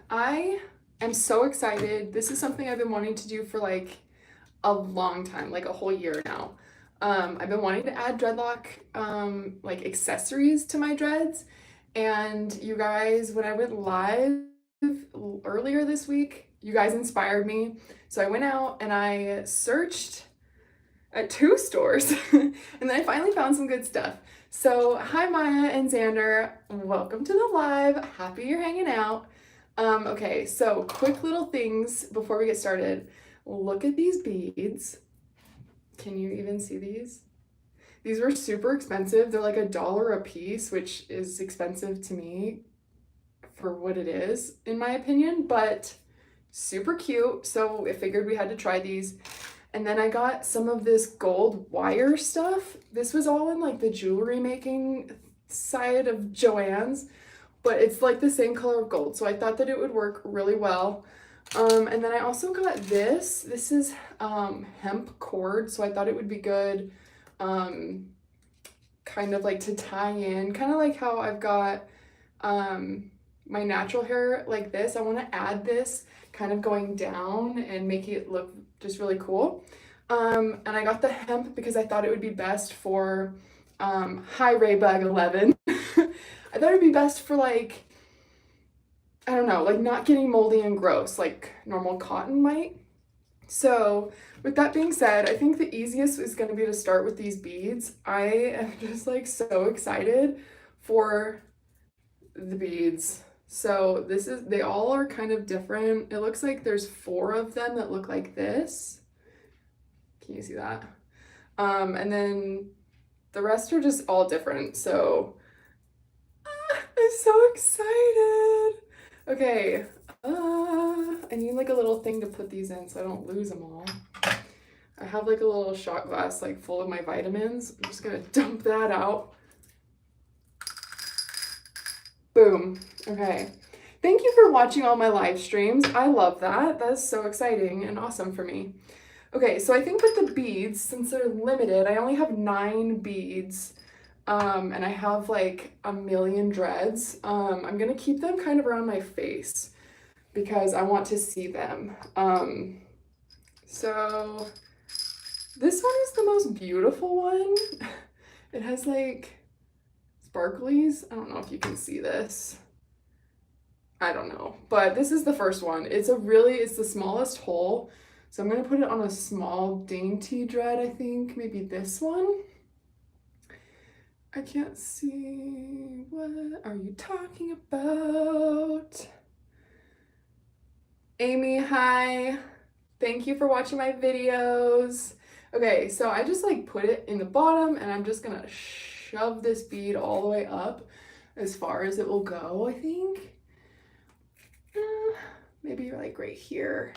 I am so excited. This is something I've been wanting to do for like a long time, like a whole year now. I've been wanting to add dreadlock like accessories to my dreads. And you guys, when I went live earlier this week, you guys inspired me. So I went out and I searched at two stores and then I finally found some good stuff. So hi Maya and Xander, welcome to the live. Happy you're hanging out. Okay, so quick little things before we get started. Look at these beads. Can you even see these? These were super expensive. They're like $1 a piece, which is expensive to me for what it is, in my opinion, but super cute. So I figured we had to try these. And then I got some of this gold wire stuff. This was all in like the jewelry making side of Joann's, but it's like the same color of gold. So I thought that it would work really well. And then I also got this. This is hemp cord. So I thought it would be good kind of like to tie in, kind of like how I've got my natural hair like this. I want to add this kind of going down and make it look just really cool. And I got the hemp because I thought it would be best for hi Raybug 11. I thought it would be best for like, I don't know, like not getting moldy and gross like normal cotton might. So with that being said, I think the easiest is going to be to start with these beads. I am just like so excited for the beads. So they all are kind of different. It looks like there's 4 of them that look like this. Can you see that? And then the rest are just all different. So I'm so excited. Okay, I need like a little thing to put these in so I don't lose them all. I have like a little shot glass like full of my vitamins. I'm just gonna dump that out. Boom. Okay. Thank you for watching all my live streams. I love that. That's so exciting and awesome for me. Okay, so I think with the beads, since they're limited, I only have 9 beads. And I have like a million dreads. I'm gonna keep them kind of around my face because I want to see them. So this one is the most beautiful one. It has like sparklies. I don't know if you can see this. I don't know, but this is the first one. It's the smallest hole. So I'm gonna put it on a small dainty dread, I think, maybe this one. I can't see. What are you talking about? Amy, hi. Thank you for watching my videos. Okay, so I just like put it in the bottom and I'm just gonna shove this bead all the way up as far as it will go, I think. Maybe like right here.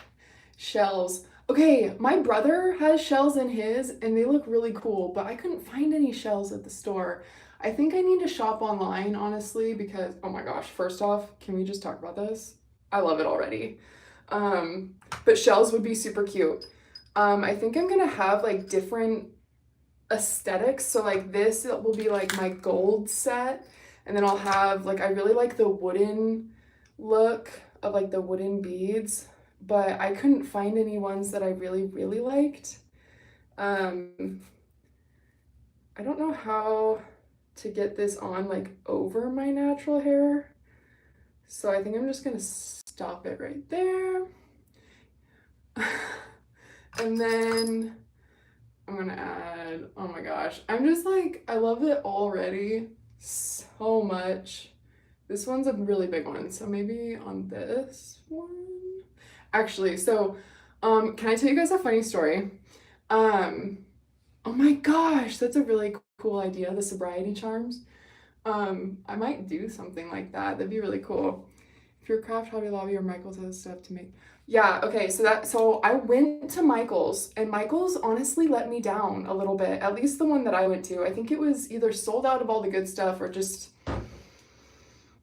Shells. Okay, my brother has shells in his and they look really cool, but I couldn't find any shells at the store. I think I need to shop online, honestly, because, oh my gosh, first off, can we just talk about this? I love it already. But shells would be super cute. I think I'm gonna have like different aesthetics. So like this will be like my gold set, and then I'll have like, I really like the wooden look of like the wooden beads, but I couldn't find any ones that I really, really liked. I don't know how to get this on like over my natural hair. So I think I'm just gonna stop it right there. And then I'm gonna add, oh my gosh, I'm just like, I love it already so much. This one's a really big one, so maybe on this one. Actually, so can I tell you guys a funny story? Oh my gosh, that's a really cool idea, the sobriety charms. I might do something like that. That'd be really cool. If your craft, Hobby Lobby, or Michael's has stuff to make. Yeah, okay, so I went to Michael's, and Michael's honestly let me down a little bit, at least the one that I went to. I think it was either sold out of all the good stuff or just, I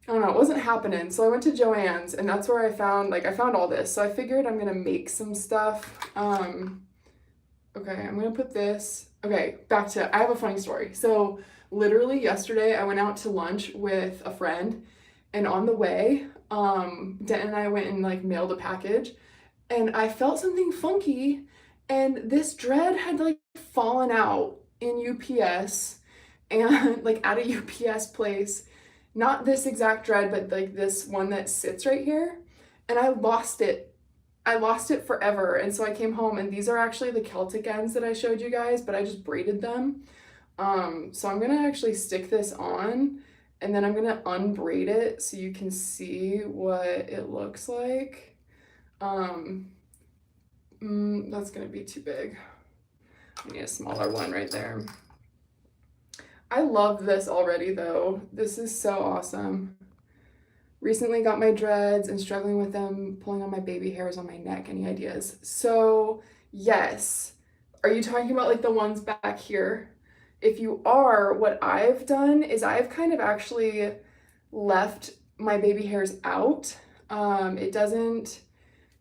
don't know, it wasn't happening. So I went to Joann's, and that's where I found all this. So I figured I'm gonna make some stuff. Okay, I'm gonna put this. Okay, I have a funny story. So literally yesterday I went out to lunch with a friend, and on the way Denton and I went and like mailed a package, and I felt something funky, and this dread had like fallen out in UPS, and like at a UPS place, not this exact dread, but like this one that sits right here, and I lost it. I lost it forever, and so I came home, and these are actually the Celtic ends that I showed you guys, but I just braided them. So I'm gonna actually stick this on, and then I'm gonna unbraid it so you can see what it looks like. That's gonna be too big. I need a smaller one right there. I love this already though. This is so awesome. Recently got my dreads and struggling with them, pulling on my baby hairs on my neck. Any ideas? So yes. Are you talking about like the ones back here? If you are, what I've done is I've kind of actually left my baby hairs out. It doesn't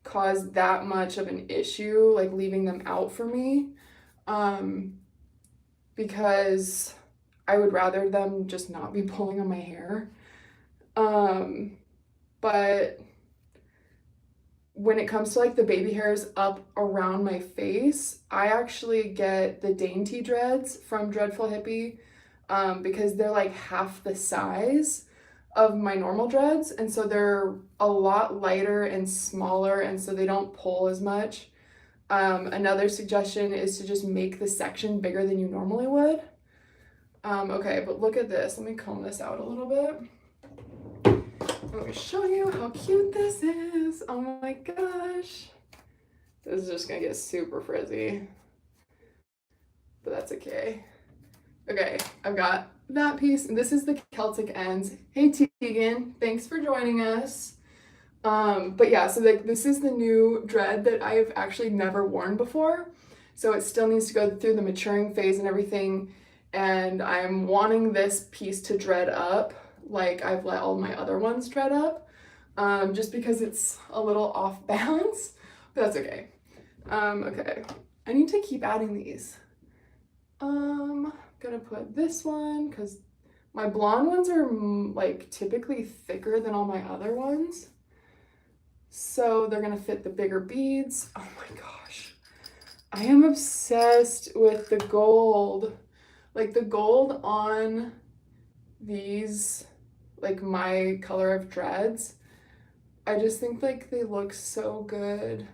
cause that much of an issue, like leaving them out for me, because I would rather them just not be pulling on my hair. But when it comes to like the baby hairs up around my face, I actually get the dainty dreads from Dreadful Hippie, because they're like half the size of my normal dreads, and so they're a lot lighter and smaller, and so they don't pull as much. Another suggestion is to just make the section bigger than you normally would. Okay, but look at this. Let me comb this out a little bit. Let me show you how cute this is. Oh my gosh. This is just gonna get super frizzy, but that's okay. Okay, I've got that piece. This is the Celtic ends. Hey Tegan, thanks for joining us. But yeah, so like this is the new dread that I've actually never worn before. So it still needs to go through the maturing phase and everything. And I'm wanting this piece to dread up like I've let all my other ones dread up, just because it's a little off balance, but that's okay. Okay, I need to keep adding these. Gonna put this one because my blonde ones are like typically thicker than all my other ones, so they're gonna fit the bigger beads. Oh my gosh, I am obsessed with the gold, like the gold on these, like my color of dreads. I just think like they look so good.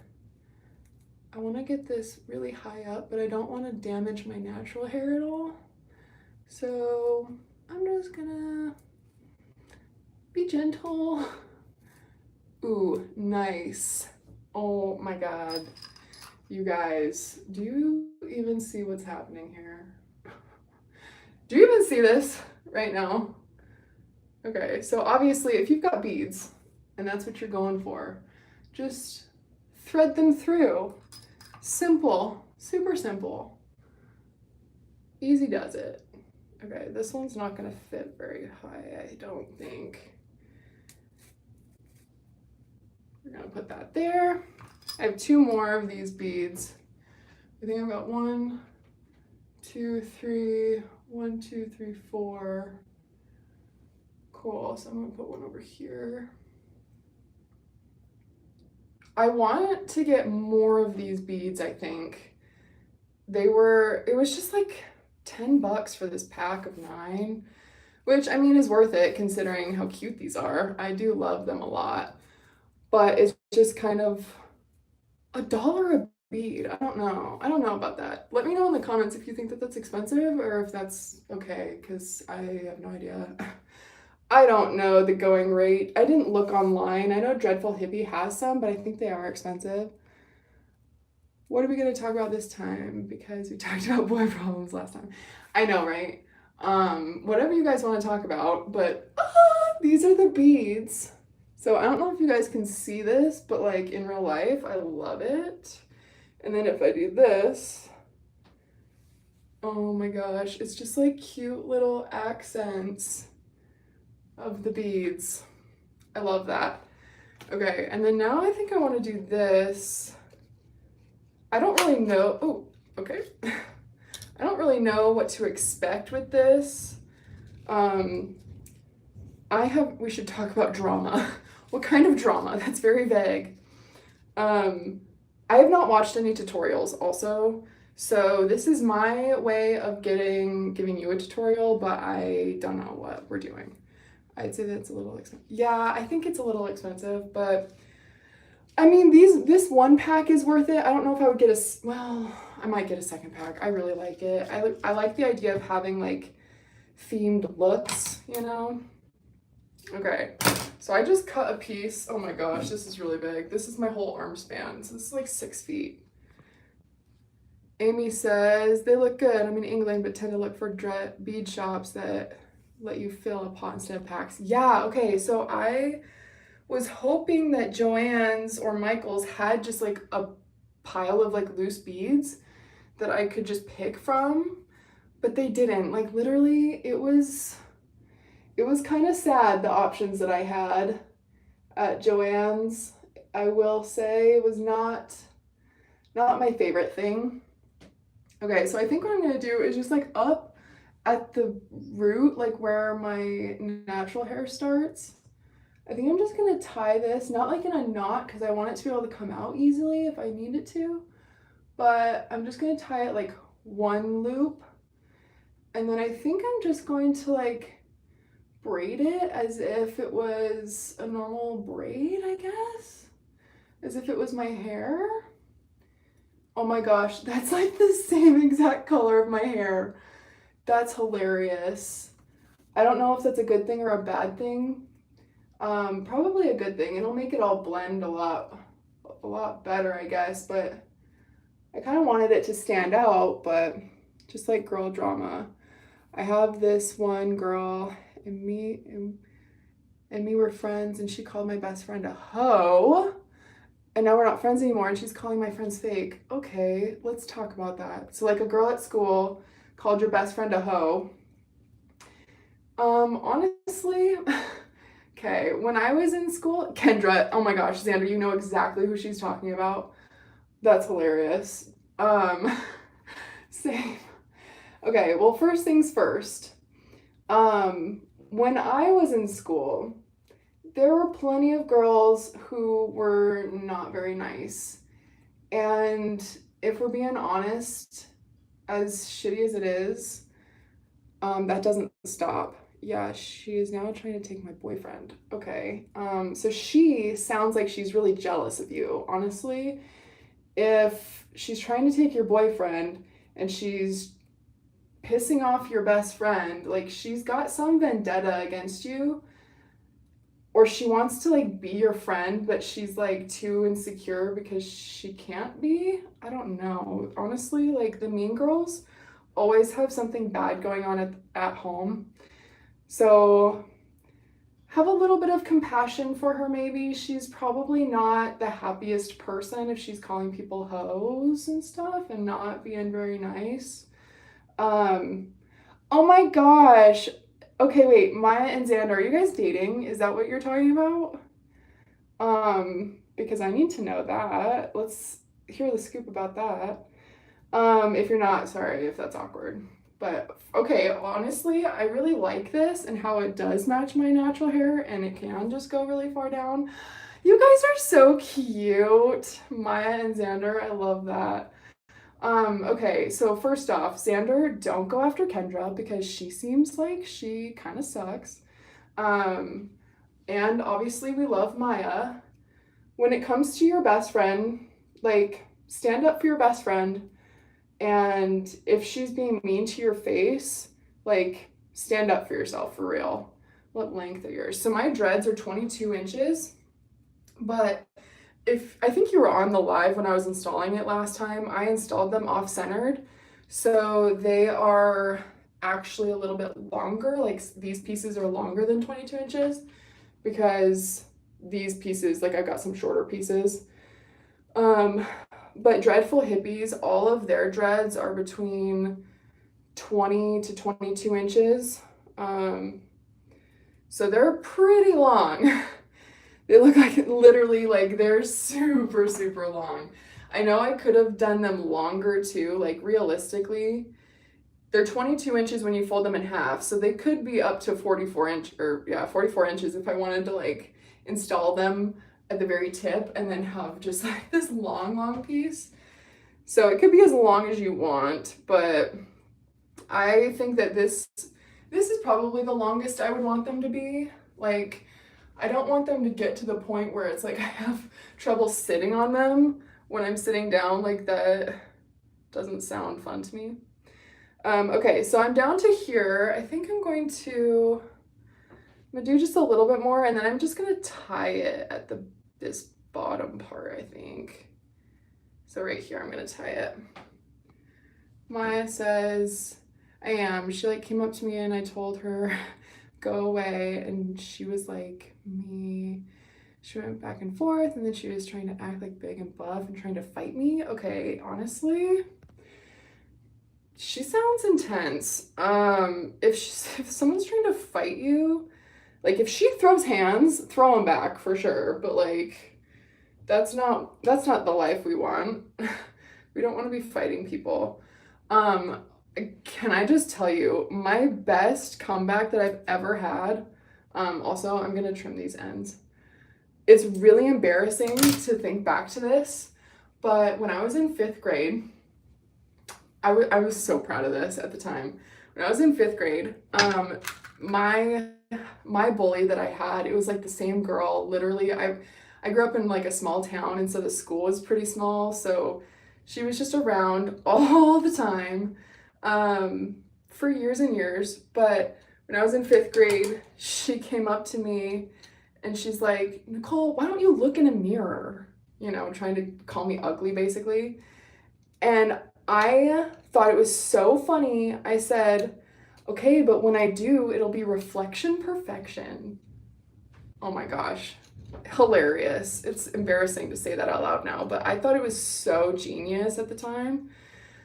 I want to get this really high up, but I don't want to damage my natural hair at all. So I'm just gonna be gentle. Ooh, nice. Oh my God. You guys, do you even see what's happening here? Do you even see this right now? Okay, so obviously if you've got beads and that's what you're going for, just thread them through. Simple, super simple. Easy does it. Okay, this one's not gonna fit very high, I don't think. We're gonna put that there. I have two more of these beads. I think I've got 1, 2, 3, 1, 2, 3, 4. Cool, so I'm gonna put one over here. I want to get more of these beads, I think. It was just like $10 for this pack of 9, which I mean is worth it considering how cute these are. I do love them a lot, but it's just kind of $1 a bead. I don't know about that. Let me know in the comments if you think that that's expensive or if that's okay, because I have no idea. I don't know the going rate. I didn't look online. I know Dreadful Hippie has some, but I think they are expensive. What are we going to talk about this time? Because we talked about boy problems last time. I know, right? Whatever you guys want to talk about, but these are the beads. So I don't know if you guys can see this, but like in real life, I love it. And then if I do this, oh my gosh, it's just like cute little accents of the beads. I love that. Okay, and then now I think I want to do this. I don't really know. Oh, okay. I don't really know what to expect with this. We should talk about drama. What kind of drama? That's very vague. I have not watched any tutorials also, so this is my way of giving you a tutorial, but I don't know what we're doing. I'd say that's a little expensive. Yeah, I think it's a little expensive, but I mean, this one pack is worth it. I don't know if I would get well, I might get a second pack. I really like it. I like the idea of having like themed looks, you know? Okay, so I just cut a piece. Oh my gosh, this is really big. This is my whole arm span. So this is like 6 feet. Amy says, they look good. I'm in England, but tend to look for bead shops that let you fill a pot instead of packs. Yeah, okay, so I was hoping that Joann's or Michael's had just like a pile of like loose beads that I could just pick from, but they didn't. Like literally, it was kind of sad, the options that I had at Joann's. I will say it was not my favorite thing. Okay, so I think what I'm gonna do is just like up at the root, like where my natural hair starts, I think I'm just gonna tie this, not like in a knot because I want it to be able to come out easily if I need it to, but I'm just gonna tie it like one loop, and then I think I'm just going to like braid it as if it was a normal braid, I guess, as if it was my hair. Oh my gosh, that's like the same exact color of my hair. That's hilarious. I don't know if that's a good thing or a bad thing. Probably a good thing. It'll make it all blend a lot better, I guess, but I kind of wanted it to stand out, but just like girl drama. I have this one girl and me were friends, and she called my best friend a hoe, and now we're not friends anymore, and she's calling my friends fake. Okay, let's talk about that. So like a girl at school called your best friend a hoe. Honestly, okay, when I was in school, Kendra, oh my gosh, Xander, you know exactly who she's talking about. That's hilarious. Same. Okay, well, first things first. When I was in school, there were plenty of girls who were not very nice. And if we're being honest, as shitty as it is, that doesn't stop. Yeah, she is now trying to take my boyfriend. Okay. So she sounds like she's really jealous of you. Honestly, if she's trying to take your boyfriend and she's pissing off your best friend, like she's got some vendetta against you, or she wants to like be your friend, but she's like too insecure because she can't be. I don't know. Honestly, like the mean girls always have something bad going on at home. So have a little bit of compassion for her, maybe. She's probably not the happiest person if she's calling people hoes and stuff and not being very nice. Oh my gosh. Okay, wait, Maya and Xander, are you guys dating? Is that what you're talking about? Because I need to know that. Let's hear the scoop about that. If you're not, sorry if that's awkward. But okay, honestly, I really like this and how it does match my natural hair and it can just go really far down. You guys are so cute. Maya and Xander, I love that. Okay, so first off, Xander, don't go after Kendra because she seems like she kind of sucks. And obviously we love Maya. When it comes to your best friend, like stand up for your best friend. And if she's being mean to your face, like stand up for yourself for real. What length are yours? So my dreads are 22 inches, but I think you were on the live when I was installing it last time, I installed them off-centered. So they are actually a little bit longer. Like these pieces are longer than 22 inches because these pieces, like I've got some shorter pieces. But Dreadful Hippies, all of their dreads are between 20 to 22 inches. So they're pretty long. They look like literally like they're super, super long. I know I could have done them longer too, like realistically. They're 22 inches when you fold them in half, so they could be up to 44 inches if I wanted to like install them at the very tip and then have just like this long piece. So it could be as long as you want, but I think that this is probably the longest I would want them to be. Like, I don't want them to get to the point where it's like I have trouble sitting on them when I'm sitting down. Like, that doesn't sound fun to me. Okay, so I'm down to here. I think I'm gonna do just a little bit more, and then I'm just gonna tie it at this bottom part, I think. So right here, I'm gonna tie it. Maya says, I am. She like came up to me and I told her, go away, and she was like, me. She went back and forth, and then she was trying to act like big and buff and trying to fight me. Okay, honestly, she sounds intense. If someone's trying to fight you, like if she throws hands, throw them back for sure. But like, that's not the life we want. We don't want to be fighting people. Can I just tell you, my best comeback that I've ever had, also, I'm gonna trim these ends. It's really embarrassing to think back to this, but when I was in 5th grade, I was so proud of this at the time. When I was in 5th grade, my bully that I had, it was like the same girl, literally. I grew up in like a small town, and so the school was pretty small, so she was just around all the time, for years and years. But when I was in 5th grade, she came up to me and she's like, Nicole, why don't you look in a mirror? You know, trying to call me ugly, basically. And I thought it was so funny. I said, okay, but when I do, it'll be reflection perfection. Oh my gosh, hilarious. It's embarrassing to say that out loud now, but I thought it was so genius at the time.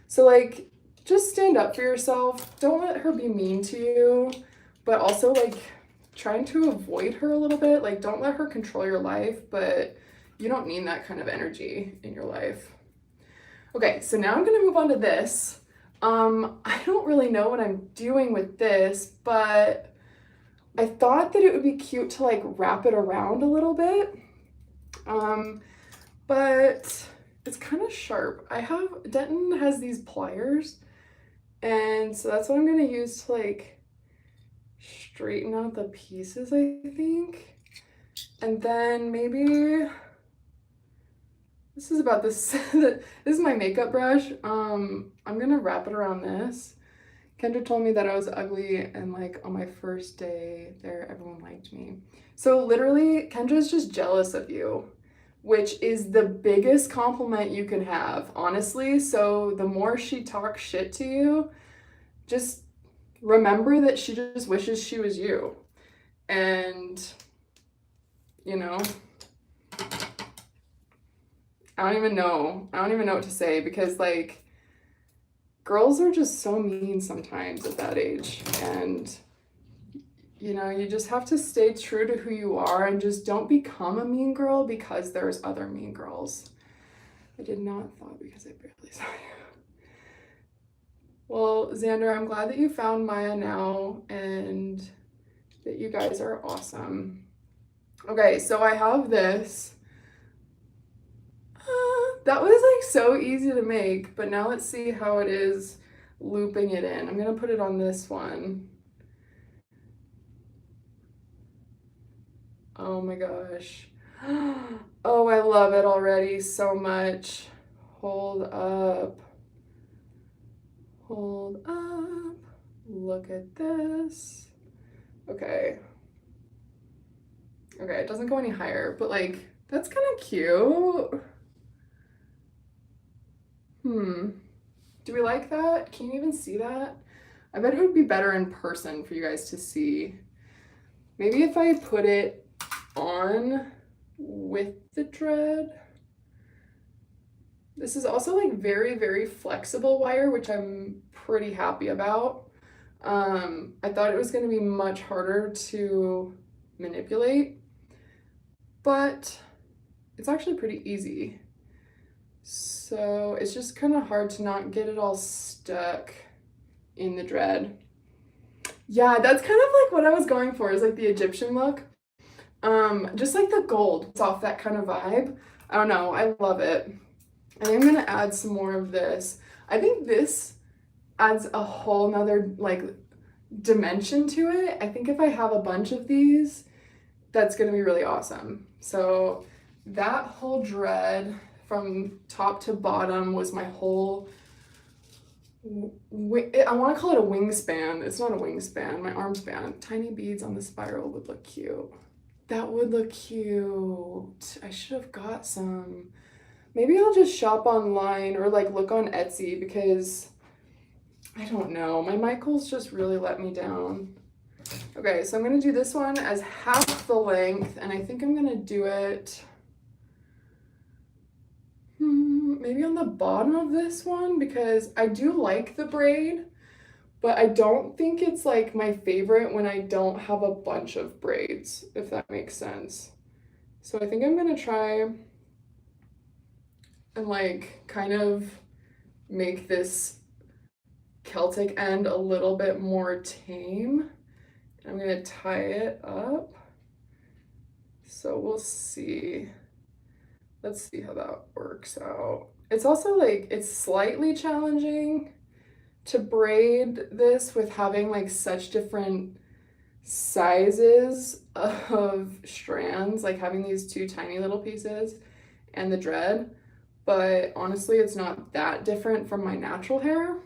So like, just stand up for yourself. Don't let her be mean to you, but also like trying to avoid her a little bit. Like, don't let her control your life, but you don't need that kind of energy in your life. Okay, so now I'm gonna move on to this. I don't really know what I'm doing with this, but I thought that it would be cute to like wrap it around a little bit. But it's kind of sharp. Denton has these pliers, and so that's what I'm gonna use to like straighten out the pieces, I think. And then maybe this is about this. This is my makeup brush. I'm gonna wrap it around this. Kendra told me that I was ugly, and like on my first day there, everyone liked me. So literally, Kendra's just jealous of you, which is the biggest compliment you can have, honestly. So the more she talks shit to you, just remember that she just wishes she was you. And, you know, I don't even know what to say, because like, girls are just so mean sometimes at that age, and you know, you just have to stay true to who you are and just don't become a mean girl because there's other mean girls. I did not thought because I barely saw you. Well, Xander, I'm glad that you found Maya now and that you guys are awesome. Okay, so I have this. That was like so easy to make, but now let's see how it is looping it in. I'm gonna put it on this one. Oh my gosh. Oh, I love it already so much. Hold up. Hold up. Look at this. Okay. Okay, it doesn't go any higher, but like, that's kind of cute. Do we like that? Can you even see that? I bet it would be better in person for you guys to see. Maybe if I put it on with the dread. This is also like very, very flexible wire, which I'm pretty happy about. I thought it was going to be much harder to manipulate, but it's actually pretty easy. So it's just kind of hard to not get it all stuck in the dread. Yeah, that's kind of like what I was going for, is like the Egyptian look. Just like the gold, it's off that kind of vibe. I don't know, I love it. And I'm gonna add some more of this. I think this adds a whole nother like dimension to it. I think if I have a bunch of these, that's gonna be really awesome. So that whole dread from top to bottom was my whole, I want to call it a wingspan. It's not a wingspan, my arm span. Tiny beads on the spiral would look cute. That would look cute. I should have got some. Maybe I'll just shop online or like look on Etsy because I don't know. My Michaels just really let me down. Okay, so I'm gonna do this one as half the length, and I think I'm gonna do it maybe on the bottom of this one because I do like the braid, but I don't think it's like my favorite when I don't have a bunch of braids, if that makes sense. So I think I'm gonna try and like kind of make this Celtic end a little bit more tame. I'm gonna tie it up. So we'll see. Let's see how that works out. It's also like, it's slightly challenging to braid this with having like such different sizes of strands, like having these two tiny little pieces and the dread. But honestly, it's not that different from my natural hair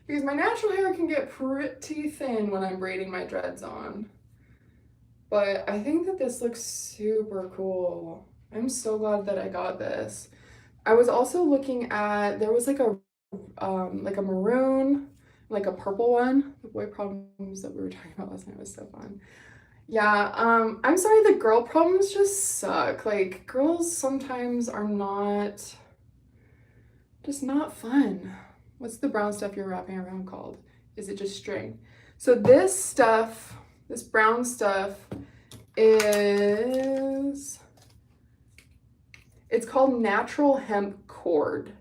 because my natural hair can get pretty thin when I'm braiding my dreads on. But I think that this looks super cool. I'm so glad that I got this. I was also looking at, there was like a maroon, like a purple one. The boy problems that we were talking about last night was so fun. Yeah, I'm sorry, the girl problems just suck. Like, girls sometimes are just not fun. What's the brown stuff you're wrapping around called? Is it just string? So this stuff, this brown stuff is, it's called natural hemp cord.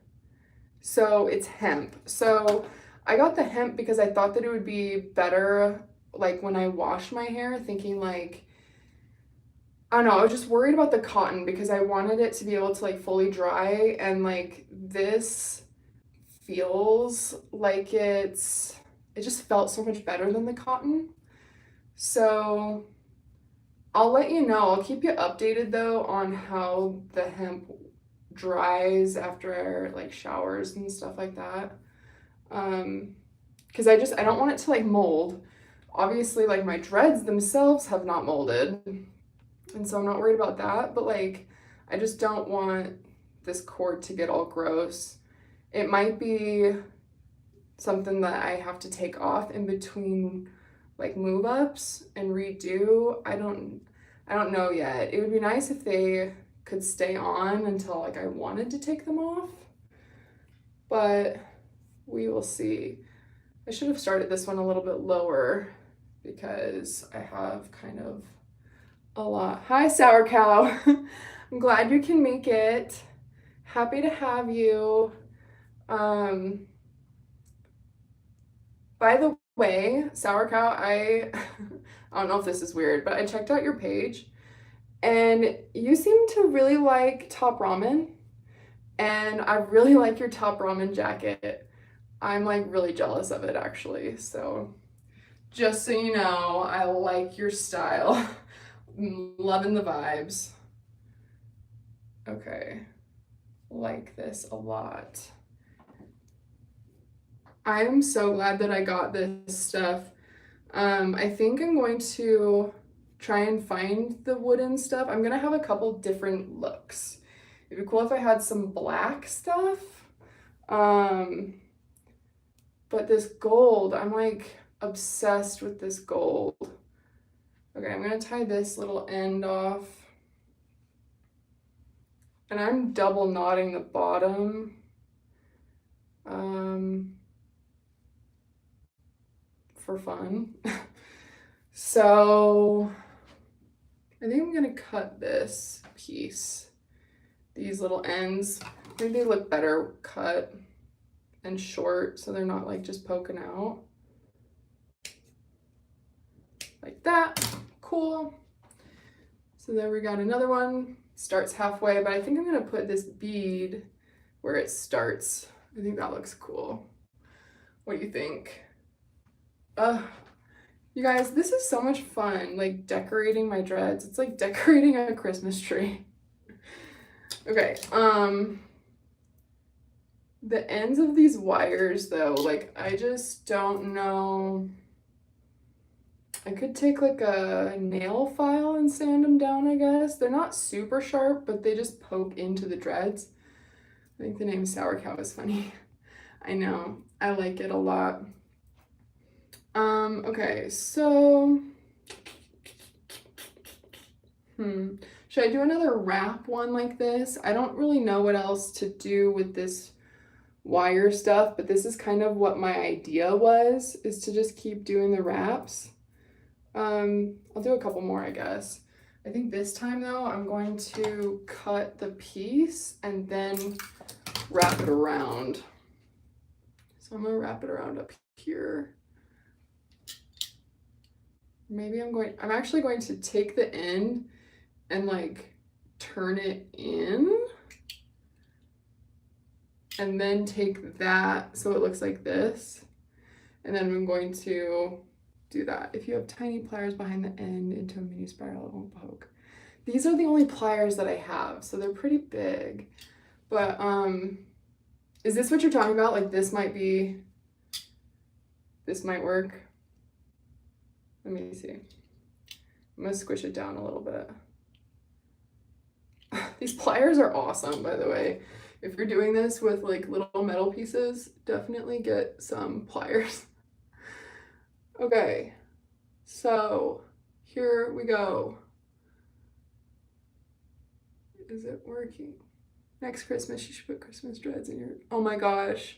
So it's hemp. So I got the hemp because I thought that it would be better like when I wash my hair, thinking like, I don't know, I was just worried about the cotton because I wanted it to be able to like fully dry, and like this feels like it just felt so much better than the cotton. So I'll let you know. I'll keep you updated though on how the hemp dries after like showers and stuff like that. Because I don't want it to like mold. Obviously, like my dreads themselves have not molded, and so I'm not worried about that, but like I just don't want this cord to get all gross. It might be something that I have to take off in between like move ups and redo. I don't know yet. It would be nice if they could stay on until like I wanted to take them off, but we will see. I should have started this one a little bit lower because I have kind of a lot. Hi, Sour Cow. I'm glad you can make it. Happy to have you. By the way, Sour Cow, I don't know if this is weird, but I checked out your page and you seem to really like Top Ramen, and I really like your Top Ramen jacket. I'm like really jealous of it actually, so just so you know, I like your style. Loving the vibes. Okay, like this a lot. I'm so glad that I got this stuff. I think I'm going to try and find the wooden stuff. I'm gonna have a couple different looks. It'd be cool if I had some black stuff. But this gold, I'm like obsessed with this gold. Okay, I'm gonna tie this little end off. And I'm double knotting the bottom. For fun. So I think I'm gonna cut this piece, these little ends. Maybe they look better cut and short so they're not like just poking out. Like that, cool. So there we got another one. Starts halfway, but I think I'm gonna put this bead where it starts. I think that looks cool. What do you think? You guys, this is so much fun, like decorating my dreads. It's like decorating a Christmas tree. Okay, the ends of these wires though, like I just don't know. I could take like a nail file and sand them down, I guess. They're not super sharp, but they just poke into the dreads. I think the name Sour Cow is funny. I know, I like it a lot. Okay, so, should I do another wrap one like this? I don't really know what else to do with this wire stuff, but this is kind of what my idea was, is to just keep doing the wraps. I'll do a couple more, I guess. I think this time though, I'm going to cut the piece and then wrap it around. So I'm gonna wrap it around up here. Maybe I'm actually going to take the end and like turn it in and then take that so it looks like this. And then I'm going to do that. If you have tiny pliers behind the end into a mini spiral, it won't poke. These are the only pliers that I have, so they're pretty big. But is this what you're talking about? Like this might work. Let me see. I'm gonna squish it down a little bit. These pliers are awesome, by the way. If you're doing this with like little metal pieces, definitely get some pliers. Okay, so here we go. Is it working? Next Christmas, you should put Christmas dreads in your, oh my gosh.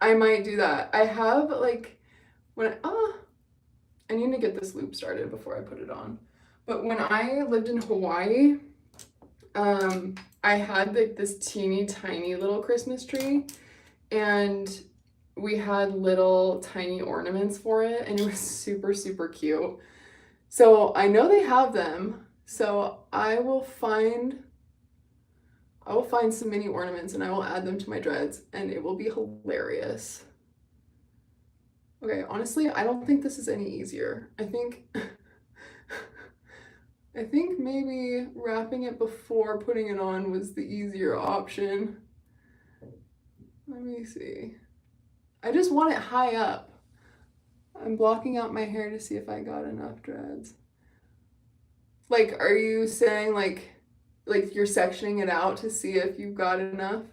I might do that. I have like, I need to get this loop started before I put it on. But when I lived in Hawaii, I had like this teeny tiny little Christmas tree, and we had little tiny ornaments for it, and it was super, super cute. So I know they have them. So I will find some mini ornaments and I will add them to my dreads, and it will be hilarious. Okay, honestly, I don't think this is any easier. I think maybe wrapping it before putting it on was the easier option. Let me see. I just want it high up. I'm blocking out my hair to see if I got enough dreads. Like, are you saying like you're sectioning it out to see if you've got enough?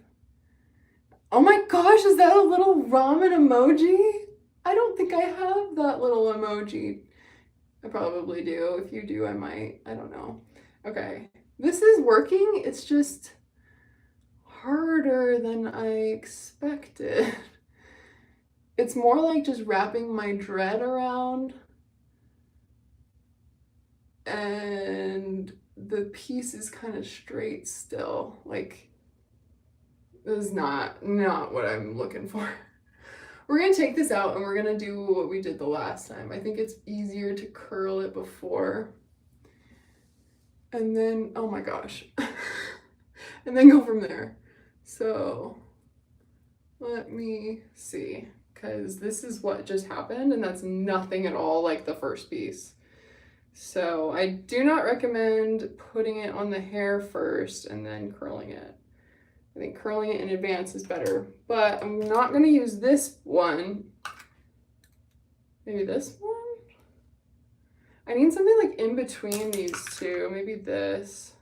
Oh my gosh, is that a little ramen emoji? I don't think I have that little emoji. I probably do. If you do, I might. I don't know. Okay, this is working. It's just harder than I expected. It's more like just wrapping my dread around, and the piece is kind of straight still. Like, this is not what I'm looking for. We're gonna take this out and we're gonna do what we did the last time. I think it's easier to curl it before. And then, oh my gosh. And then go from there. So let me see, because this is what just happened and that's nothing at all like the first piece. So I do not recommend putting it on the hair first and then curling it. I think curling it in advance is better, but I'm not gonna use this one. Maybe this one? I need something like in between these two. Maybe this.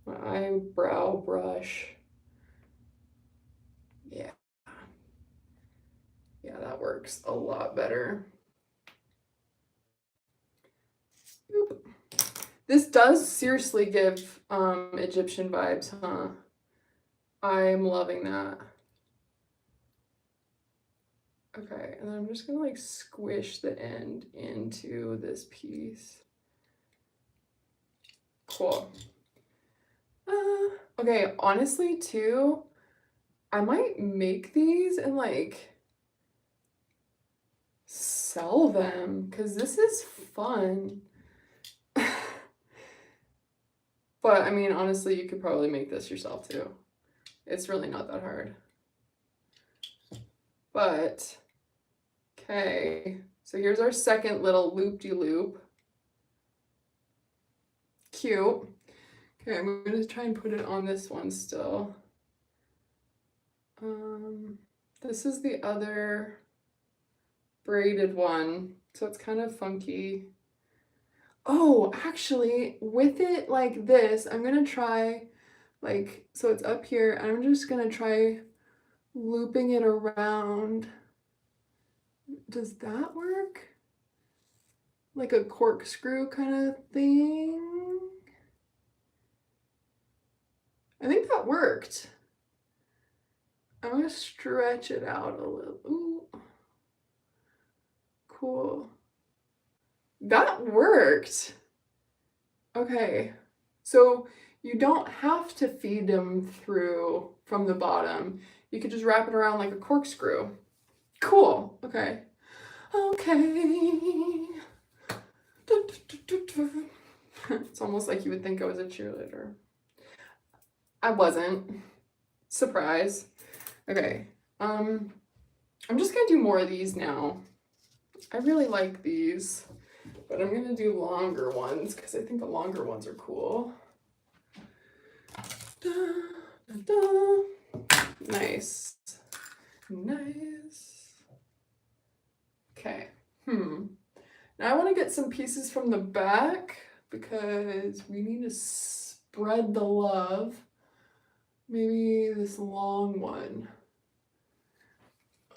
My eyebrow brush. Yeah. Yeah, that works a lot better. Oop. This does seriously give Egyptian vibes, huh? I'm loving that. Okay, and then I'm just gonna like squish the end into this piece. Cool. Okay, honestly too, I might make these and like sell them because this is fun. But I mean, honestly, you could probably make this yourself too. It's really not that hard. But, okay. So here's our second little loop-de-loop. Cute. Okay, I'm gonna try and put it on this one still. This is the other braided one, so it's kind of funky. Oh, actually, with it like this, I'm gonna try, like, so it's up here, and I'm just gonna try looping it around. Does that work? Like a corkscrew kind of thing? I think that worked. I'm gonna stretch it out a little. Ooh. Cool. That worked. Okay. So you don't have to feed them through from the bottom. You could just wrap it around like a corkscrew. Cool. Okay. Okay. It's almost like you would think I was a cheerleader. I wasn't. Surprise. Okay. I'm just gonna do more of these now. I really like these, but I'm gonna do longer ones because I think the longer ones are cool. Da, da, da. Nice. Nice. Okay. Now I want to get some pieces from the back because we need to spread the love. Maybe this long one.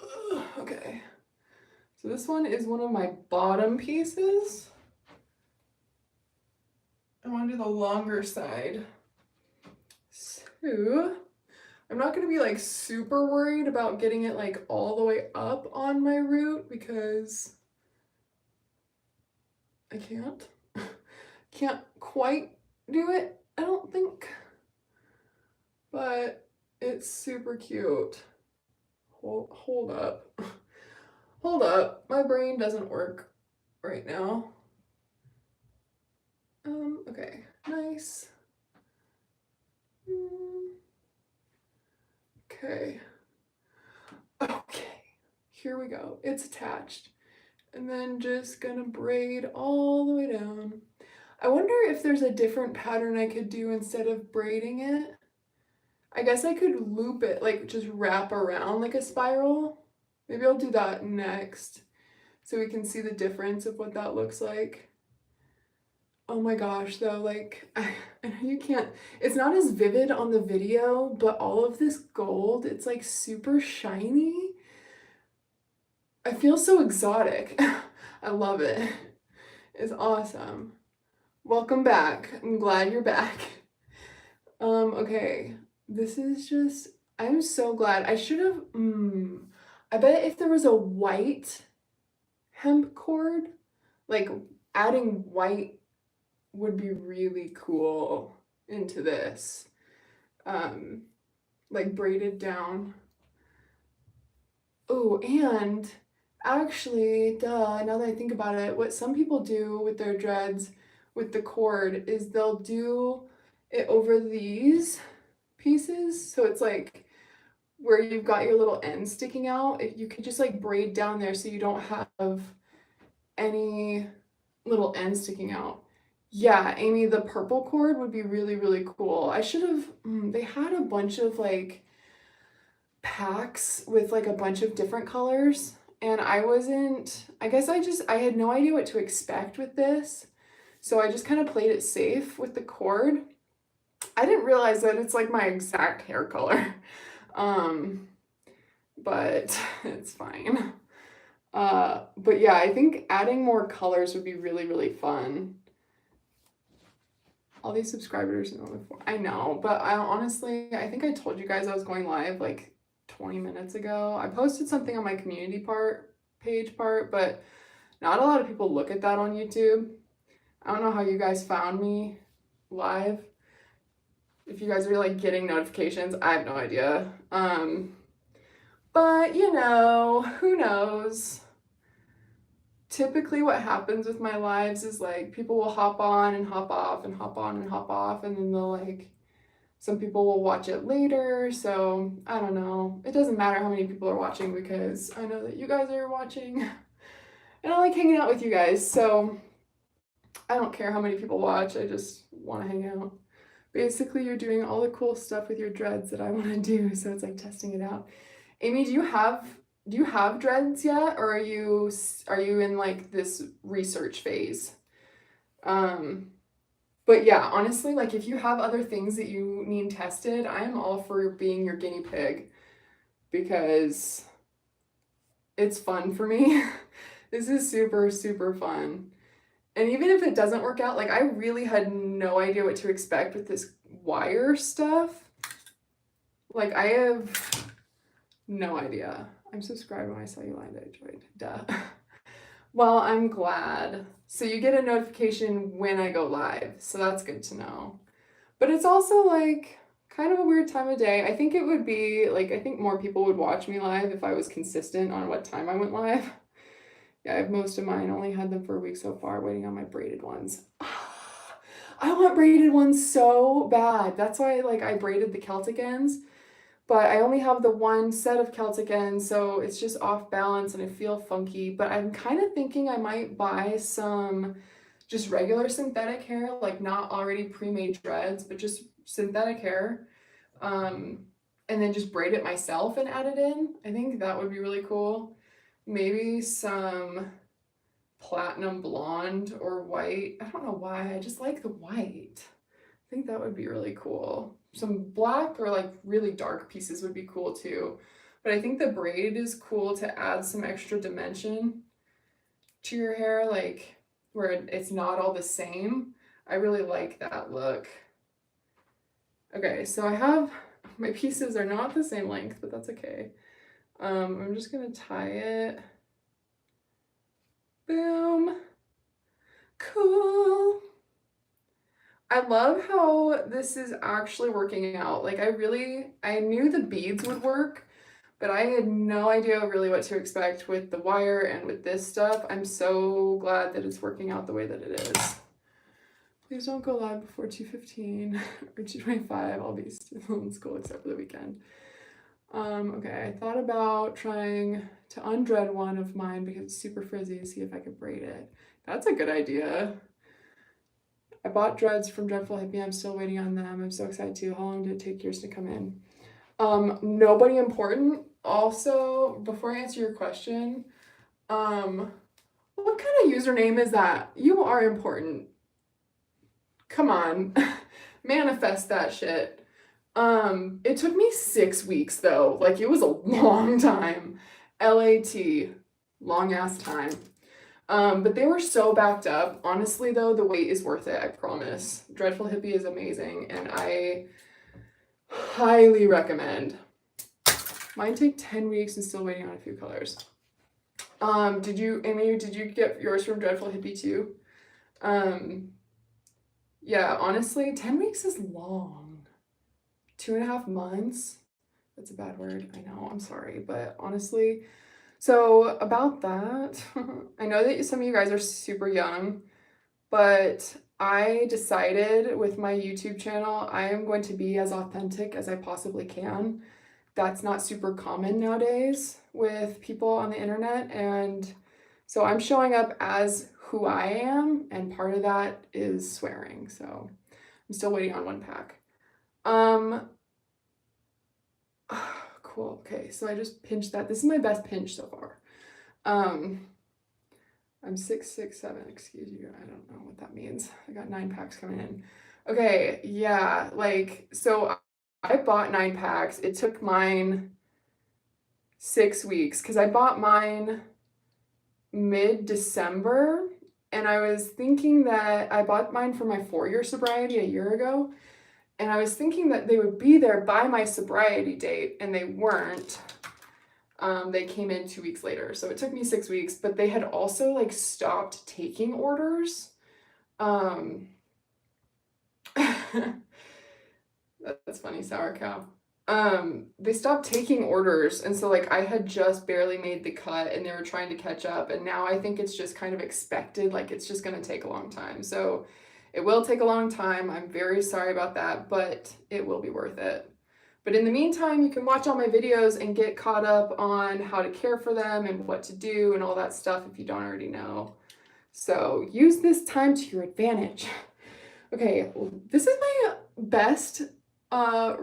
Ugh, okay. So this one is one of my bottom pieces. I want to do the longer side. So I'm not going to be like super worried about getting it like all the way up on my root because I can't quite do it, I don't think. But it's super cute. Hold up. Hold up. My brain doesn't work right now. Okay. Nice. Okay. Okay. Here we go. It's attached. And then just gonna braid all the way down. I wonder if there's a different pattern I could do instead of braiding it. I guess I could loop it, like just wrap around like a spiral. Maybe I'll do that next so we can see the difference of what that looks like. Oh my gosh, though, like, I know you can't, it's not as vivid on the video, but all of this gold, it's like super shiny. I feel so exotic. I love it. It's awesome. Welcome back. I'm glad you're back. Okay. This is just, I'm so glad. I should have, I bet if there was a white hemp cord, like adding white would be really cool into this. Like braided down. Oh, and actually, duh, now that I think about it, what some people do with their dreads with the cord is they'll do it over these pieces. So it's like where you've got your little end sticking out, if you could just like braid down there so you don't have any little end sticking out. Yeah, Amy, the purple cord would be really, really cool. I should have, they had a bunch of like packs with like a bunch of different colors and I guess I had no idea what to expect with this. So I just kind of played it safe with the cord. I didn't realize that it's like my exact hair color. But it's fine. But yeah, I think adding more colors would be really, really fun. All these subscribers know before. I know, but honestly, I think I told you guys I was going live like 20 minutes ago. I posted something on my community page, but not a lot of people look at that on YouTube. I don't know how you guys found me live. If you guys are like getting notifications, I have no idea. But you know, who knows? typically what happens with my lives is like people will hop on and hop off and hop on and hop off, and then they'll like, some people will watch it later. So I don't know. It doesn't matter how many people are watching because I know that you guys are watching and I like hanging out with you guys. So I don't care how many people watch. I just want to hang out. Basically, you're doing all the cool stuff with your dreads that I want to do. So it's like testing it out. Amy, do you have dreads yet, or are you in like this research phase? But yeah, honestly, like if you have other things that you need tested, I am all for being your guinea pig because it's fun for me. This is super, super fun. And even if it doesn't work out, like I really had no idea what to expect with this wire stuff. Like I have no idea. I'm subscribed when I saw you live. I joined. Duh. Well, I'm glad. So you get a notification when I go live. So that's good to know. But it's also like kind of a weird time of day. I think it would be like, I think more people would watch me live if I was consistent on what time I went live. Yeah, I have most of mine. Only had them for a week so far, waiting on my braided ones. I want braided ones so bad. That's why like I braided the Celtic ends. But I only have the one set of Celtic ends, so it's just off balance and I feel funky. But I'm kind of thinking I might buy some just regular synthetic hair, like not already pre-made dreads, but just synthetic hair. And then just braid it myself and add it in. I think that would be really cool. Maybe some platinum blonde or white. I don't know why, I just like the white. I think that would be really cool. Some black or like really dark pieces would be cool too. But I think the braid is cool to add some extra dimension to your hair, like where it's not all the same. I really like that look. Okay, so I have, my pieces are not the same length, but that's okay. I'm just gonna tie it. Boom. Cool. I love how this is actually working out. Like I knew the beads would work, but I had no idea really what to expect with the wire and with this stuff. I'm so glad that it's working out the way that it is. Please don't go live before 2:15 or 2:25. I'll be still in school except for the weekend. Okay, I thought about trying to undread one of mine because it's super frizzy, see if I could braid it. That's a good idea. I bought dreads from Dreadful Hippie. I'm still waiting on them. I'm so excited too. How long did it take yours to come in? Nobody important. Also, before I answer your question, what kind of username is that? You are important. Come on. Manifest that shit. It took me 6 weeks though. Like it was a long time. LAT. Long ass time. But they were so backed up. Honestly though, the wait is worth it, I promise. Dreadful Hippie is amazing and I highly recommend. Mine take 10 weeks and still waiting on a few colors. Amy, did you get yours from Dreadful Hippie too? Yeah, honestly, 10 weeks is long. 2.5 months. That's a bad word. I know, I'm sorry, but honestly, so about that, I know that some of you guys are super young, but I decided with my YouTube channel, I am going to be as authentic as I possibly can. That's not super common nowadays with people on the internet. And so I'm showing up as who I am. And part of that is swearing. So I'm still waiting on one pack. Cool. Okay. So I just pinched that. This is my best pinch so far. I'm 6'7", excuse you. I don't know what that means. I got 9 packs coming in. Okay, yeah, like, so I bought 9 packs. It took mine 6 weeks because I bought mine mid-December and I was thinking that I bought mine for my 4-year sobriety a year ago. And I was thinking that they would be there by my sobriety date and they weren't. They came in 2 weeks later. So it took me 6 weeks, but they had also like stopped taking orders. That's funny, sour cow. they stopped taking orders, and so like I had just barely made the cut and they were trying to catch up, and now I think it's just kind of expected, like it's just gonna take a long time. So it will take a long time. I'm very sorry about that, but it will be worth it. But in the meantime, you can watch all my videos and get caught up on how to care for them and what to do and all that stuff if you don't already know. So use this time to your advantage. Okay, this is my best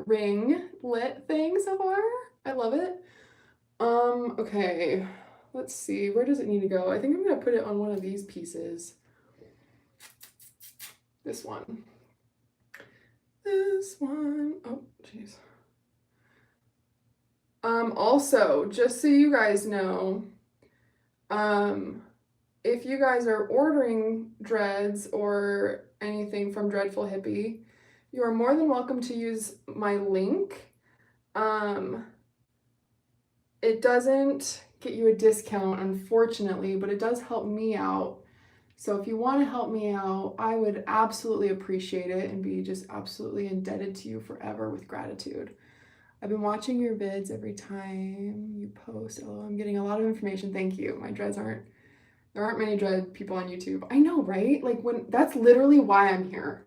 ring lit thing so far. I love it. Okay, let's see, where does it need to go? I think I'm gonna put it on one of these pieces. This one. This one. Oh, jeez. Also, just so you guys know, if you guys are ordering dreads or anything from Dreadful Hippie, you are more than welcome to use my link. It doesn't get you a discount, unfortunately, but it does help me out. So if you want to help me out, I would absolutely appreciate it and be just absolutely indebted to you forever with gratitude. I've been watching your vids every time you post. Oh, I'm getting a lot of information. Thank you. My dreads aren't, there aren't many dread people on YouTube. I know, right? Like that's literally why I'm here.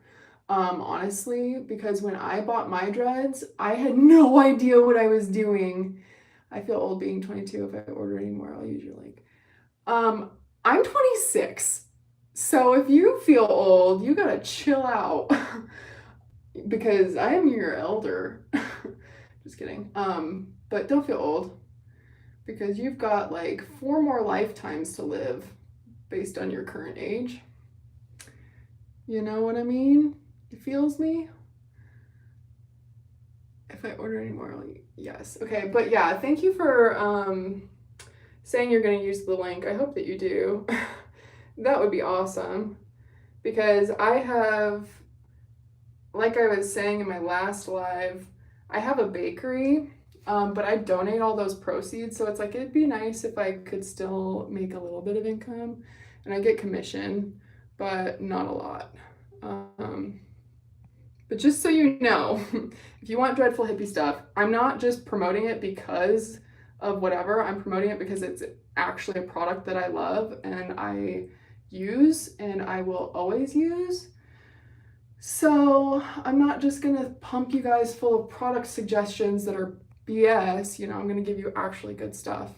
Honestly, because when I bought my dreads, I had no idea what I was doing. I feel old being 22. If I order anymore, I'll use your link. I'm 26. So if you feel old, you gotta chill out because I am your elder. Just kidding. But don't feel old because you've got like 4 more lifetimes to live based on your current age. You know what I mean? It feels me. If I order any more, yes. Okay, but yeah, thank you for saying you're gonna use the link. I hope that you do. That would be awesome because I have, like I was saying in my last live, I have a bakery, but I donate all those proceeds. So it's like, it'd be nice if I could still make a little bit of income, and I get commission, but not a lot. But just so you know, if you want Dreadful Hippie stuff, I'm not just promoting it because of whatever. I'm promoting it because it's actually a product that I love and I use and I will always use. So I'm not just gonna pump you guys full of product suggestions that are BS, you know, I'm gonna give you actually good stuff.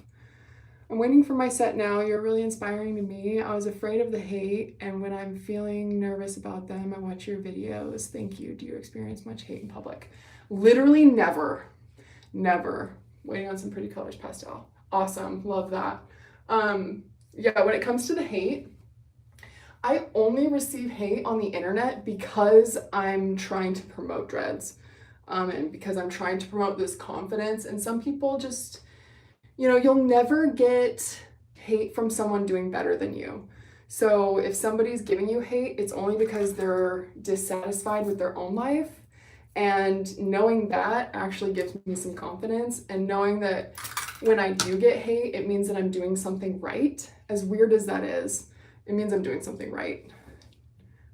I'm waiting for my set now. You're really inspiring to me. I was afraid of the hate, and when I'm feeling nervous about them, I watch your videos. Thank you. Do you experience much hate in public? Literally never. Never. Waiting on some pretty colors pastel. Awesome. Love that. Yeah, when it comes to the hate, I only receive hate on the internet because I'm trying to promote dreads, and because I'm trying to promote this confidence, and some people just, you know, you'll never get hate from someone doing better than you. So if somebody's giving you hate, it's only because they're dissatisfied with their own life. And knowing that actually gives me some confidence, and knowing that when I do get hate, it means that I'm doing something right. As weird as that is, it means I'm doing something right.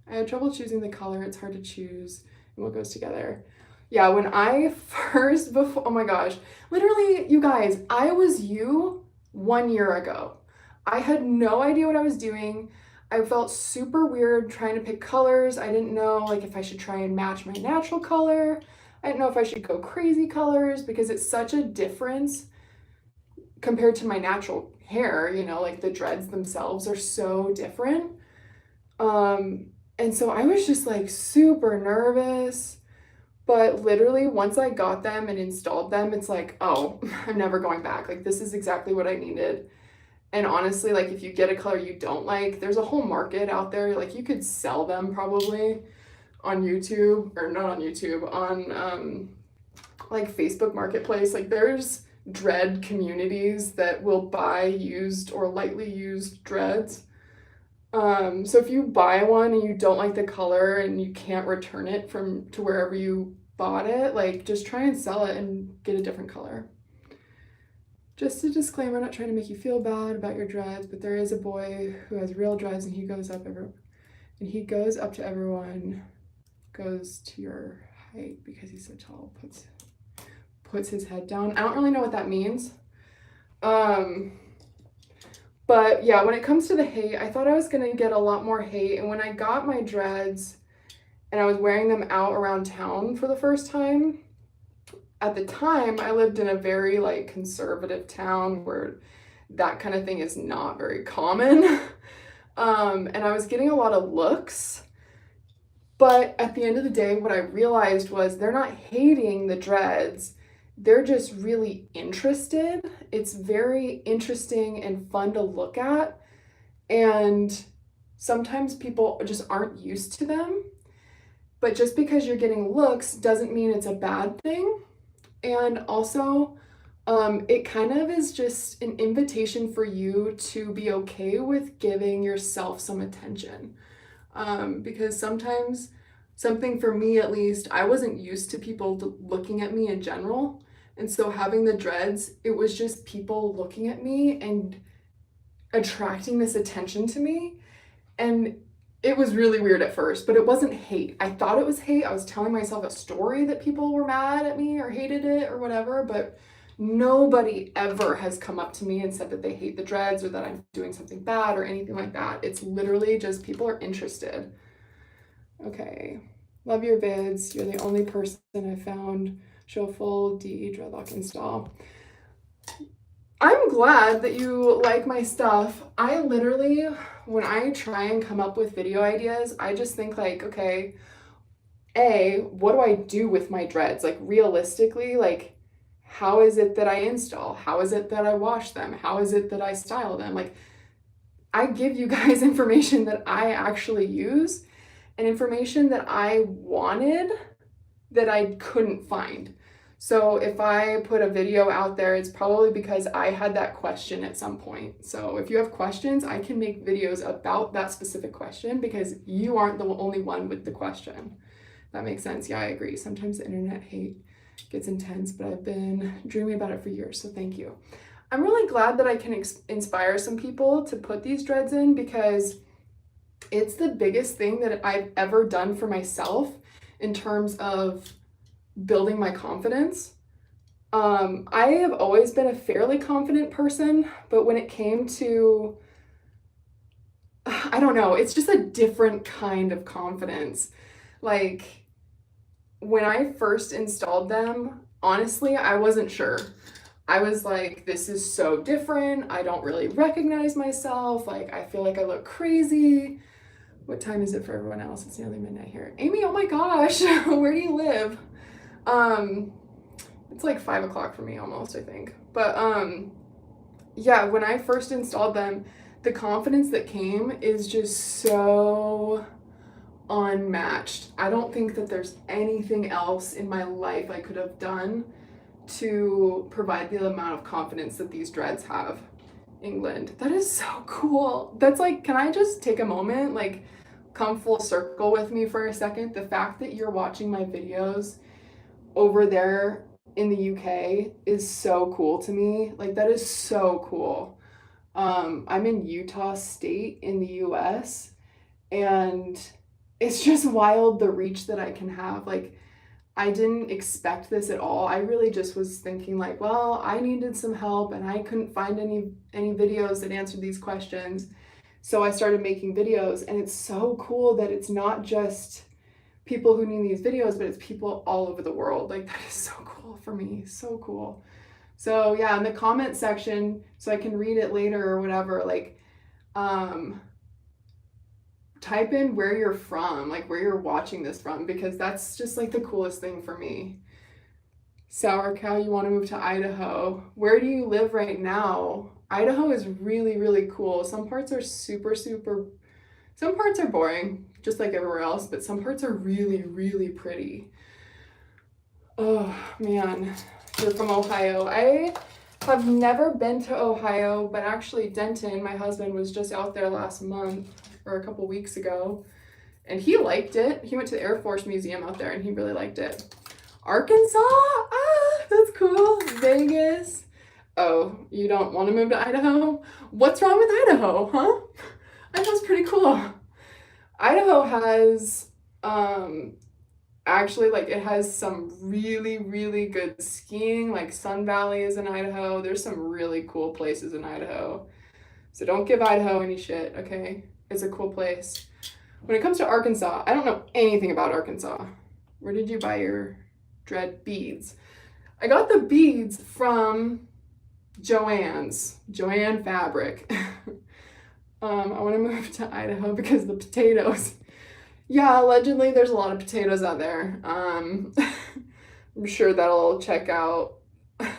I had trouble choosing the color. It's hard to choose and what goes together. Yeah, when I first, oh my gosh, literally, you guys, I was you 1 year ago. I had no idea what I was doing. I felt super weird trying to pick colors. I didn't know like if I should try and match my natural color. I didn't know if I should go crazy colors because it's such a difference compared to my natural hair, you know, like the dreads themselves are so different. And so I was just like super nervous. But literally, once I got them and installed them, it's like, oh, I'm never going back. Like, this is exactly what I needed. And honestly, like, if you get a color you don't like, there's a whole market out there. Like, you could sell them probably on YouTube, or not on YouTube, on, like, Facebook Marketplace. Like, there's dread communities that will buy used or lightly used dreads. So if you buy one and you don't like the color and you can't return it to wherever you bought it, like just try and sell it and get a different color. Just a disclaimer, I'm not trying to make you feel bad about your dreads, but there is a boy who has real dreads and he goes up to everyone, goes to your height because he's so tall, puts his head down. I don't really know what that means. But yeah, when it comes to the hate, I thought I was gonna get a lot more hate. And when I got my dreads and I was wearing them out around town for the first time, at the time I lived in a very like conservative town where that kind of thing is not very common. And I was getting a lot of looks. But at the end of the day, what I realized was they're not hating the dreads. They're just really interested. It's very interesting and fun to look at. And sometimes people just aren't used to them. But just because you're getting looks doesn't mean it's a bad thing. And also, it kind of is just an invitation for you to be okay with giving yourself some attention. Because sometimes, something for me at least, I wasn't used to people looking at me in general. And so having the dreads, it was just people looking at me and attracting this attention to me. And it was really weird at first, but it wasn't hate. I thought it was hate. I was telling myself a story that people were mad at me or hated it or whatever, but nobody ever has come up to me and said that they hate the dreads or that I'm doing something bad or anything like that. It's literally just people are interested. Okay. Love your vids. You're the only person I found show full DE dreadlock install. I'm glad that you like my stuff. I literally, when I try and come up with video ideas, I just think like, okay, what do I do with my dreads? Like realistically, like how is it that I install? How is it that I wash them? How is it that I style them? Like I give you guys information that I actually use and information that I wanted that I couldn't find. So if I put a video out there, it's probably because I had that question at some point. So if you have questions, I can make videos about that specific question because you aren't the only one with the question. That makes sense. Yeah, I agree. Sometimes the internet hate gets intense, but I've been dreaming about it for years, so thank you. I'm really glad that I can inspire some people to put these dreads in because it's the biggest thing that I've ever done for myself in terms of building my confidence. I have always been a fairly confident person, but when it came to, I don't know, it's just a different kind of confidence. Like when I first installed them, honestly, I wasn't sure. I was like, this is so different. I don't really recognize myself. Like, I feel like I look crazy. What time is it for everyone else? It's nearly midnight here. Amy, oh my gosh, where do you live? It's like 5 o'clock for me almost, I think. But yeah, when I first installed them, the confidence that came is just so unmatched. I don't think that there's anything else in my life I could have done to provide the amount of confidence that these dreads have. England, that is so cool. That's like, can I just take a moment, like come full circle with me for a second? The fact that you're watching my videos over there in the UK is so cool to me. Like that is so cool. I'm in Utah State in the US and it's just wild the reach that I can have. Like I didn't expect this at all. I really just was thinking like, well, I needed some help and I couldn't find any videos that answered these questions. So I started making videos and it's so cool that it's not just people who need these videos, but it's people all over the world. Like that is so cool for me, so cool. So yeah, in the comment section, so I can read it later or whatever, like type in where you're from, like where you're watching this from, because that's just like the coolest thing for me. Sour Cow, you want to move to Idaho. Where do you live right now? Idaho is really, really cool. Some parts are super, some parts are boring, just like everywhere else, but some parts are really, really pretty. Oh man, you're from Ohio. I have never been to Ohio, but actually Denton, my husband, was just out there last month or a couple weeks ago, and he liked it. He went to the Air Force Museum out there and he really liked it. Arkansas, that's cool. Vegas. Oh, you don't want to move to Idaho? What's wrong with Idaho, huh? Idaho's pretty cool. Idaho has, I actually, like, it has some really, really good skiing. Like, Sun Valley is in Idaho. There's some really cool places in Idaho. So don't give Idaho any shit, okay? It's a cool place. When it comes to Arkansas, I don't know anything about Arkansas. Where did you buy your dread beads? I got the beads from Joann Fabric. I want to move to Idaho because the potatoes. Yeah, allegedly there's a lot of potatoes out there. I'm sure that'll check out. But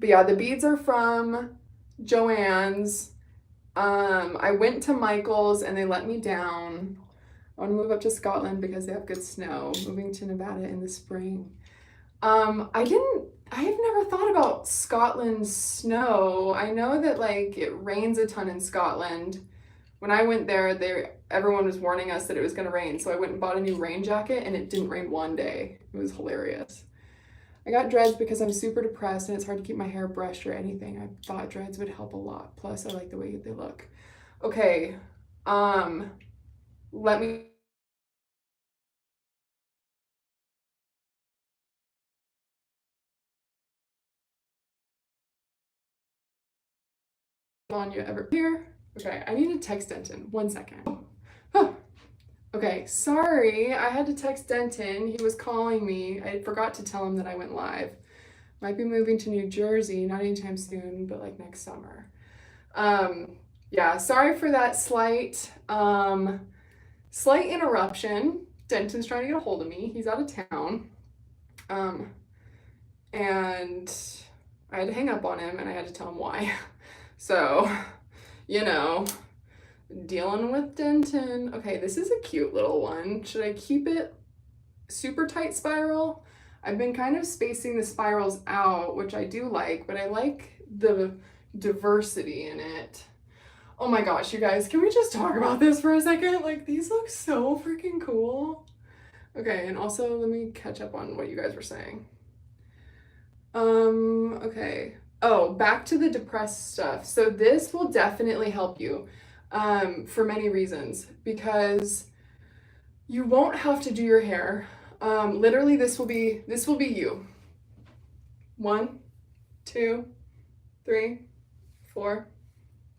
yeah, the beads are from Joann's. I went to Michael's and they let me down. I want to move up to Scotland because they have good snow. Moving to Nevada in the spring. I have never thought about Scotland's snow. I know that like it rains a ton in Scotland. When I went there, everyone was warning us that it was gonna rain, so I went and bought a new rain jacket and it didn't rain one day. It was hilarious. I got dreads because I'm super depressed and it's hard to keep my hair brushed or anything. I thought dreads would help a lot. Plus, I like the way they look. Okay, let me on you ever here. Okay, I need to text Denton. 1 second. Oh. Okay, sorry. I had to text Denton. He was calling me. I forgot to tell him that I went live. Might be moving to New Jersey, not anytime soon, but like next summer. Yeah, sorry for that slight interruption. Denton's trying to get a hold of me. He's out of town. And I had to hang up on him and I had to tell him why. So, you know, dealing with Denton. Okay, this is a cute little one. Should I keep it super tight spiral? I've been kind of spacing the spirals out, which I do like, but I like the diversity in it. Oh my gosh, you guys, can we just talk about this for a second? Like, these look so freaking cool. Okay, and also let me catch up on what you guys were saying. Okay. Oh, back to the depressed stuff. So this will definitely help you for many reasons because you won't have to do your hair. Literally this will be you. 1, 2, 3, 4,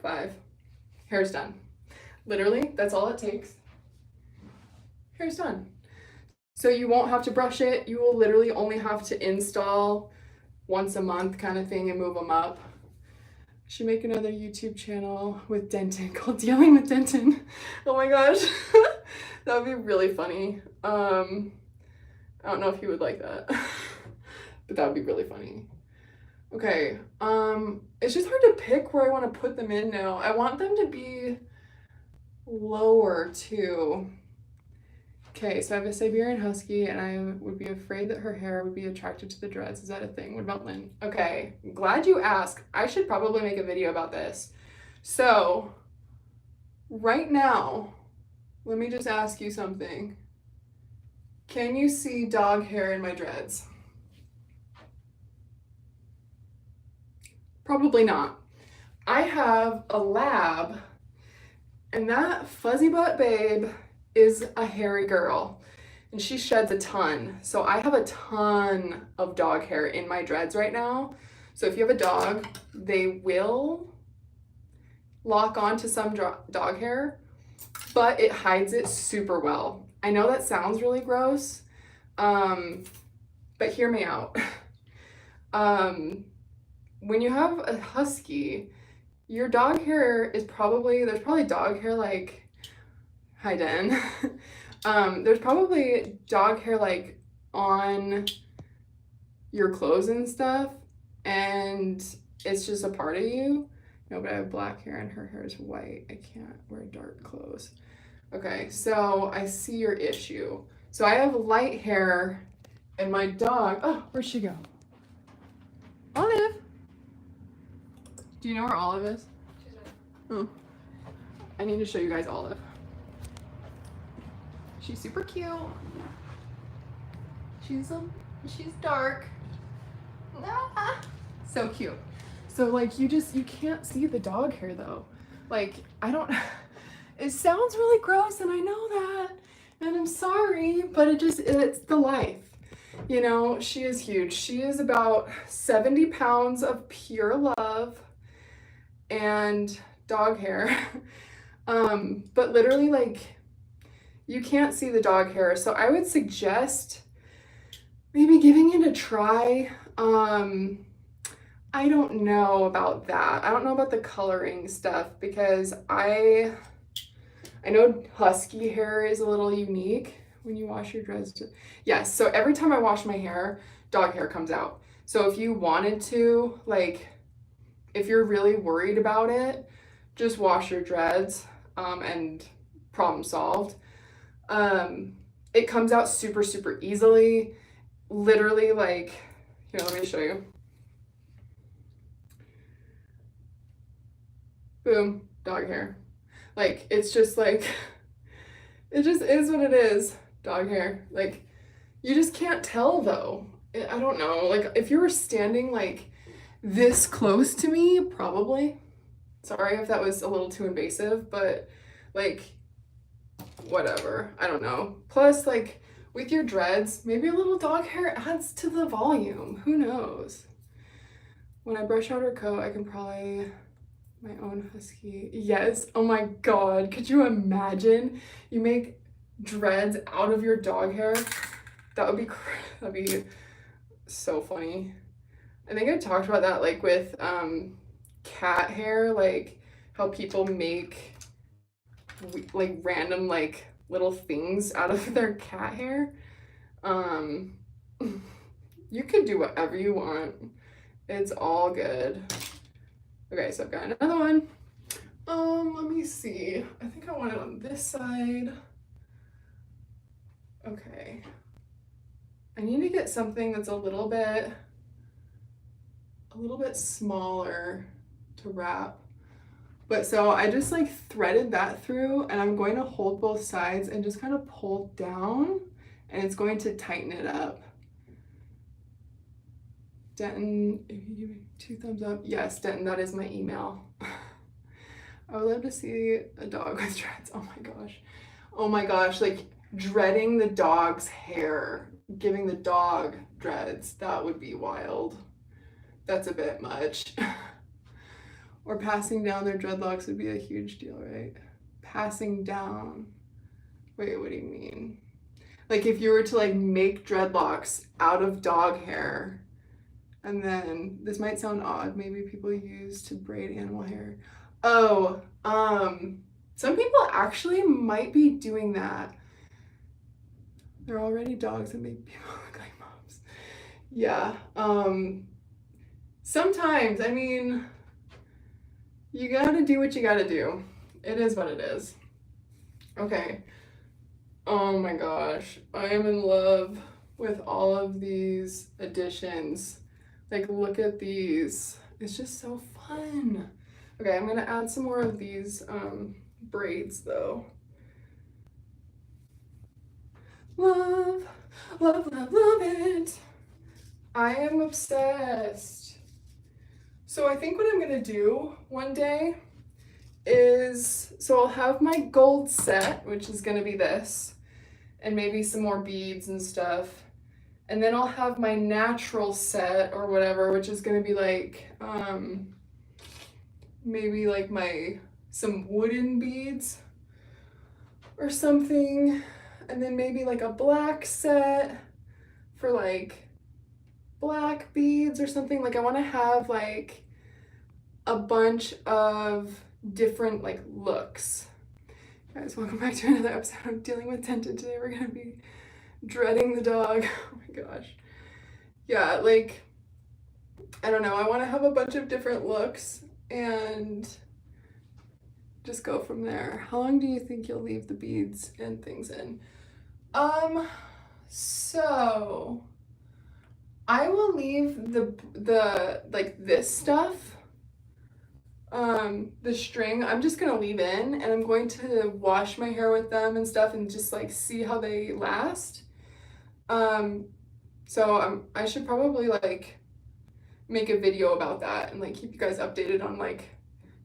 5. Hair's done. Literally, that's all it takes. Hair's done. So you won't have to brush it. You will literally only have to install once a month kind of thing and move them up. I should make another YouTube channel with Denton called Dealing with Denton. Oh my gosh. That would be really funny. I don't know if he would like that, but that would be really funny. Okay, it's just hard to pick where I want to put them in now. I want them to be lower too. Okay, so I have a Siberian Husky and I would be afraid that her hair would be attracted to the dreads. Is that a thing? What about Lynn? Okay, glad you asked. I should probably make a video about this. So, right now, let me just ask you something. Can you see dog hair in my dreads? Probably not. I have a lab, and that fuzzy butt babe is a hairy girl, and she sheds a ton. So I have a ton of dog hair in my dreads right now. So if you have a dog, they will lock onto some dog hair, but it hides it super well. I know that sounds really gross, but hear me out. When you have a husky, your dog hair is there's probably dog hair like, hi Den. There's probably dog hair like on your clothes and stuff, and it's just a part of you. No, but I have black hair and her hair is white. I can't wear dark clothes. Okay, so I see your issue. So I have light hair and my dog, oh, where'd she go? Olive. Do you know where Olive is? Oh. I need to show you guys Olive. She's super cute. She's dark. Ah, so cute. So like you can't see the dog hair though. Like it sounds really gross and I know that. And I'm sorry, but it's the life. You know, she is huge. She is about 70 pounds of pure love and dog hair. But literally, like, you can't see the dog hair. So I would suggest maybe giving it a try. I don't know about that. I don't know about the coloring stuff because I know husky hair is a little unique when you wash your dreads. Yes, so every time I wash my hair, dog hair comes out. So if you wanted to, like, if you're really worried about it, just wash your dreads and problem solved. It comes out super, super easily. Literally, like, here, let me show you. Boom, dog hair. Like, it's just like, it just is what it is, dog hair. Like, you just can't tell though. I don't know, like, if you were standing like this close to me, probably. Sorry if that was a little too invasive, but like, whatever, I don't know. Plus, like, with your dreads, maybe a little dog hair adds to the volume, who knows? When I brush out her coat, I can probably, my own husky, yes, oh my god, could you imagine? You make dreads out of your dog hair? That'd be so funny. I think I talked about that, like, with cat hair, like how people make like random like little things out of their cat hair. You can do whatever you want. It's all good. Okay, so I've got another one. Let me see. I think I want it on this side. Okay. I need to get something that's a little bit smaller to wrap. But so I just like threaded that through and I'm going to hold both sides and just kind of pull down and it's going to tighten it up. Denton, if you give me 2 thumbs up. Yes, Denton, that is my email. I would love to see a dog with dreads. Oh my gosh. Oh my gosh, like dreading the dog's hair, giving the dog dreads, that would be wild. That's a bit much. Or passing down their dreadlocks would be a huge deal, right? Passing down. Wait, what do you mean? Like if you were to like make dreadlocks out of dog hair, and then, this might sound odd, maybe people use to braid animal hair. Oh, some people actually might be doing that. They're already dogs that make people look like moms. Yeah, sometimes, I mean, you gotta do what you gotta do. It is what it is. Okay. Oh my gosh. I am in love with all of these additions. Like, look at these. It's just so fun. Okay, I'm gonna add some more of these braids though. Love, love, love, love it. I am obsessed. So I think what I'm gonna do one day is, so I'll have my gold set, which is gonna be this, and maybe some more beads and stuff. And then I'll have my natural set or whatever, which is gonna be like, maybe like some wooden beads or something. And then maybe like a black set for like black beads or something. Like I wanna have like a bunch of different like looks. Guys, welcome back to another episode of Dealing with Tented. Today we're gonna be dreading the dog. Oh my gosh. Yeah, like, I don't know. I want to have a bunch of different looks and just go from there. How long do you think you'll leave the beads and things in? So I will leave the like this stuff, the string, I'm just gonna leave in and I'm going to wash my hair with them and stuff and just like see how they last. So I should probably like make a video about that and like keep you guys updated on like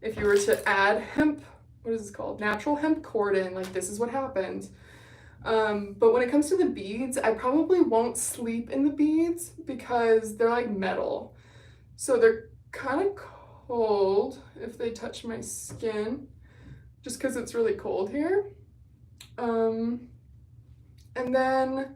if you were to add hemp, what is this called? Natural hemp cord in, like this is what happens. But when it comes to the beads, I probably won't sleep in the beads because they're like metal. So they're kind of cold if they touch my skin, just because it's really cold here. And then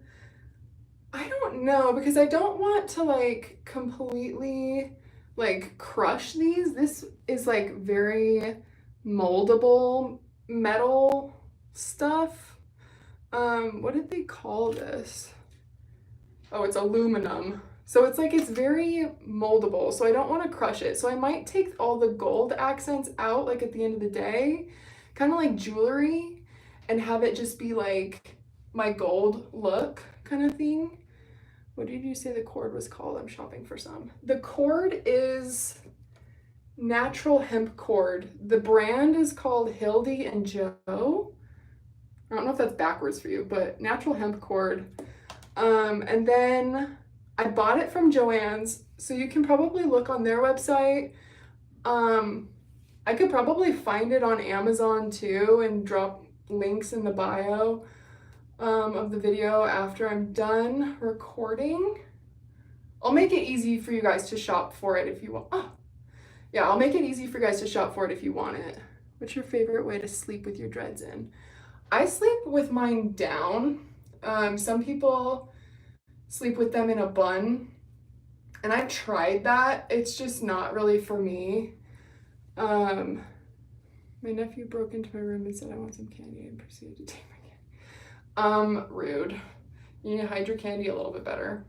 I don't know, because I don't want to like completely like crush these. This is like very moldable metal stuff. What did they call this? Oh, it's aluminum. So it's like, it's very moldable. So I don't want to crush it. So I might take all the gold accents out like at the end of the day, kind of like jewelry, and have it just be like my gold look kind of thing. What did you say the cord was called? I'm shopping for some. The cord is natural hemp cord. The brand is called Hildy and Joe. I don't know if that's backwards for you, but natural hemp cord. And then I bought it from Joann's, so you can probably look on their website. I could probably find it on Amazon too and drop links in the bio of the video after I'm done recording. I'll make it easy for you guys to shop for it if you want. Oh, yeah, I'll make it easy for you guys to shop for it if you want it. What's your favorite way to sleep with your dreads in? I sleep with mine down. Some people sleep with them in a bun, and I've tried that. It's just not really for me. My nephew broke into my room and said I want some candy and proceeded to take my candy. Rude. You need to hide your candy a little bit better.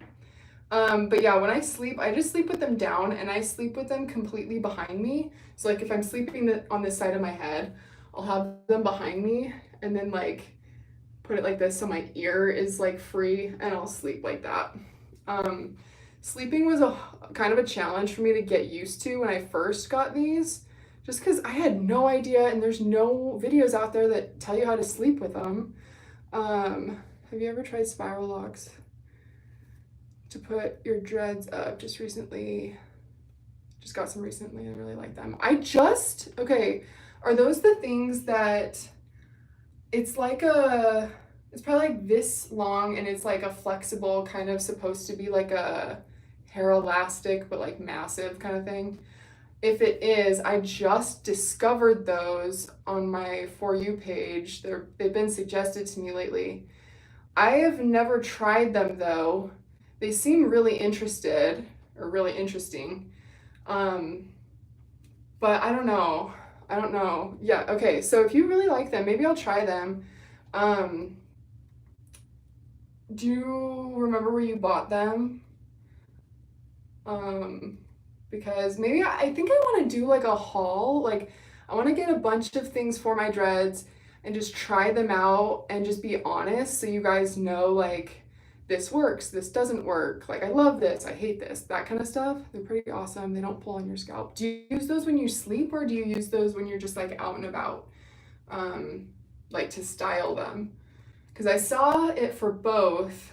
But yeah, when I sleep, I just sleep with them down, and I sleep with them completely behind me. So like if I'm sleeping on this side of my head, I'll have them behind me and then like put it like this so my ear is like free, and I'll sleep like that. Sleeping was a kind of a challenge for me to get used to when I first got these, just because I had no idea, and there's no videos out there that tell you how to sleep with them. Have you ever tried spiral locks to put your dreads up? Just got some recently. I really like them. Okay, are those the things that it's like it's probably like this long, and it's like a flexible kind of, supposed to be like a hair elastic but like massive kind of thing? If it is, I just discovered those on my For You page. They've been suggested to me lately. I have never tried them though. They seem really interesting. But I don't know. Yeah, okay, so if you really like them, maybe I'll try them. Do you remember where you bought them? Because maybe I think I want to do like a haul. Like I want to get a bunch of things for my dreads and just try them out and just be honest, so you guys know like this works, this doesn't work, like I love this, I hate this, that kind of stuff. They're pretty awesome. They don't pull on your scalp. Do you use those when you sleep, or do you use those when you're just like out and about, like to style them? Because I saw it for both.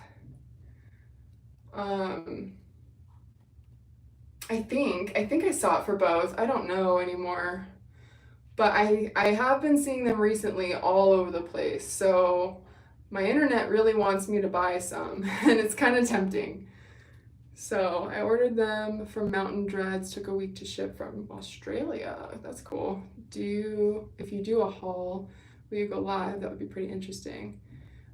I think I saw it for both. I don't know anymore, but I have been seeing them recently all over the place. So my internet really wants me to buy some, and it's kind of tempting. So I ordered them from Mountain Dreads. Took a week to ship from Australia. That's cool. If you do a haul, will you go live? That would be pretty interesting.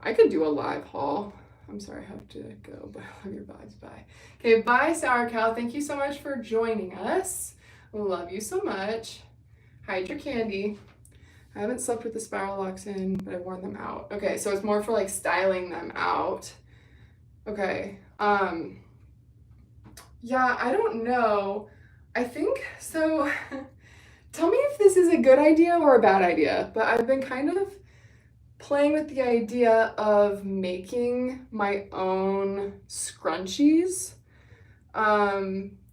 I could do a live haul. I'm sorry, I have to go, but I love your vibes. Bye. Okay, bye, Sour Cow. Thank you so much for joining us. Love you so much. Hide your candy. I haven't slept with the spiral locks in, but I've worn them out. Okay, so it's more for like styling them out. Okay. Yeah, I don't know. I think so. Tell me if this is a good idea or a bad idea, but I've been kind of playing with the idea of making my own scrunchies. I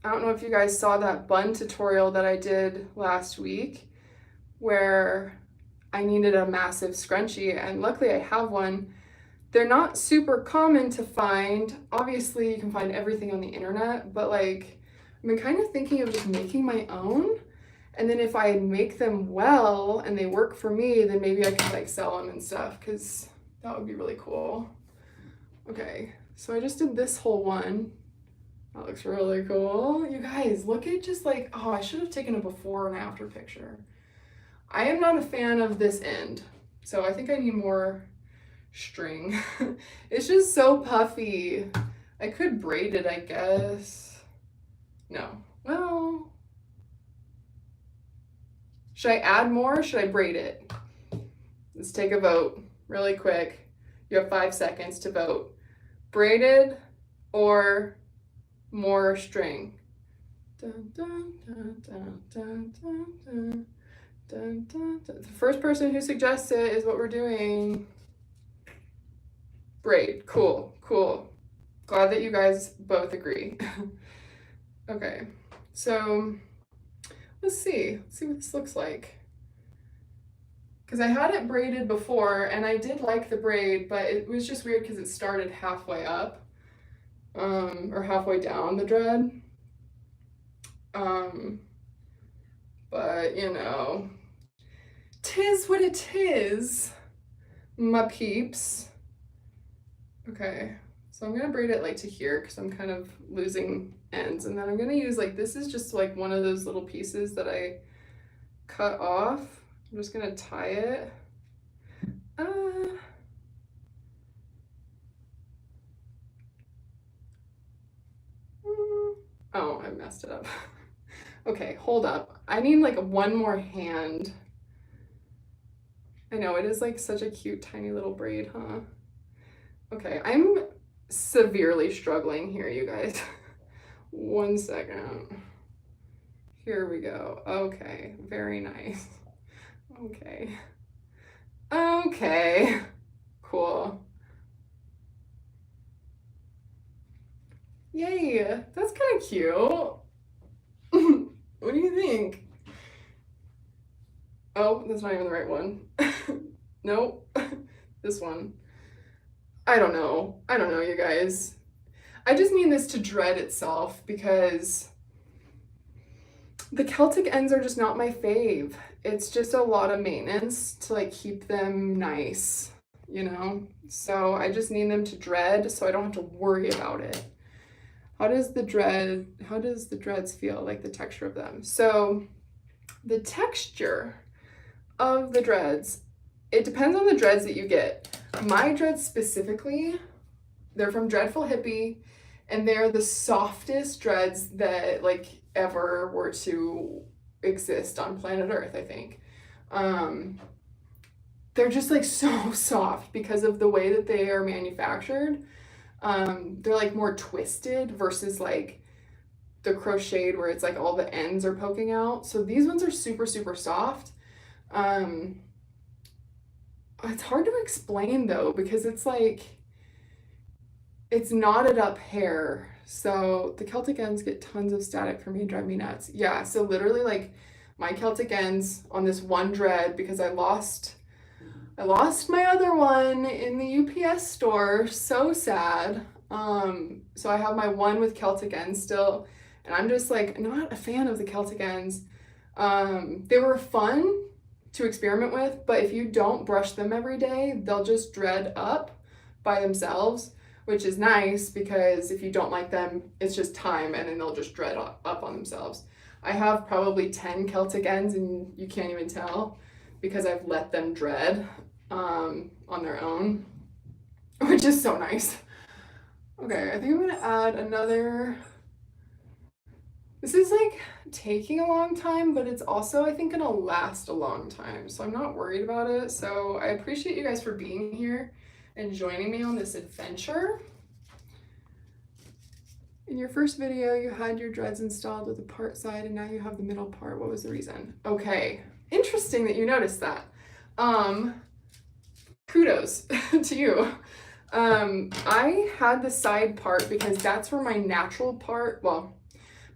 don't know if you guys saw that bun tutorial that I did last week where I needed a massive scrunchie, and luckily I have one. They're not super common to find. Obviously you can find everything on the internet, but like I've been kind of thinking of just making my own. And then if I make them well and they work for me, then maybe I could like sell them and stuff, because That would be really cool. Okay, so I just did this whole one. That looks really cool. You guys, look at just like, oh, I should have taken a before and after picture. I am not a fan of this end, so I think I need more string. It's just so puffy. I could braid it, I guess. No. Well, should I add more or should I braid it? Let's take a vote really quick. You have 5 seconds to vote. Braided or more string? Dun, dun, dun, dun, dun, dun, dun, dun, dun, dun. The first person who suggests it is what we're doing. Braid. Cool, cool. Glad that you guys both agree. Okay, so let's see what this looks like. Because I had it braided before and I did like the braid, but it was just weird because it started halfway up, or halfway down the dread. But you know, 'tis what it is, my peeps. Okay, so I'm gonna braid it like to here because I'm kind of losing ends, and then I'm gonna use like, this is just like one of those little pieces that I cut off. I'm just gonna tie it. Oh, I messed it up. Okay, hold up. I need like one more hand. I know, it is like such a cute tiny little braid, huh? Okay, I'm severely struggling here, you guys. 1 second. Here we go. Okay, very nice. Okay. Okay, cool. Yay, that's kind of cute. What do you think? Oh, that's not even the right one. Nope, this one. I don't know, you guys. I just need this to dread itself because the Celtic ends are just not my fave. It's just a lot of maintenance to like keep them nice, you know? So I just need them to dread so I don't have to worry about it. How does the dreads feel, like the texture of them? So the texture of the dreads, it depends on the dreads that you get. My dreads specifically, they're from Dreadful Hippie, and they're the softest dreads that like ever were to exist on planet Earth, I think. They're just like so soft because of the way that they are manufactured. They're like more twisted versus like the crocheted where it's like all the ends are poking out. So these ones are super, super soft. It's hard to explain though, because it's like, it's knotted up hair. So the Celtic ends get tons of static for me and drive me nuts. Yeah, so literally like my Celtic ends on this one dread, because I lost my other one in the UPS store. So sad. So I have my one with Celtic ends still, and I'm just like not a fan of the Celtic ends. They were fun to experiment with, but if you don't brush them every day, they'll just dread up by themselves, which is nice because if you don't like them, it's just time and then they'll just dread up on themselves. I have probably 10 Celtic ends and you can't even tell because I've let them dread on their own, which is so nice. Okay, I think I'm gonna add another. This is like taking a long time, but it's also, I think, gonna last a long time. So I'm not worried about it. So I appreciate you guys for being here and joining me on this adventure. In your first video, you had your dreads installed with the part side and now you have the middle part. What was the reason? Okay, interesting that you noticed that. Kudos to you. I had the side part because that's where my natural part,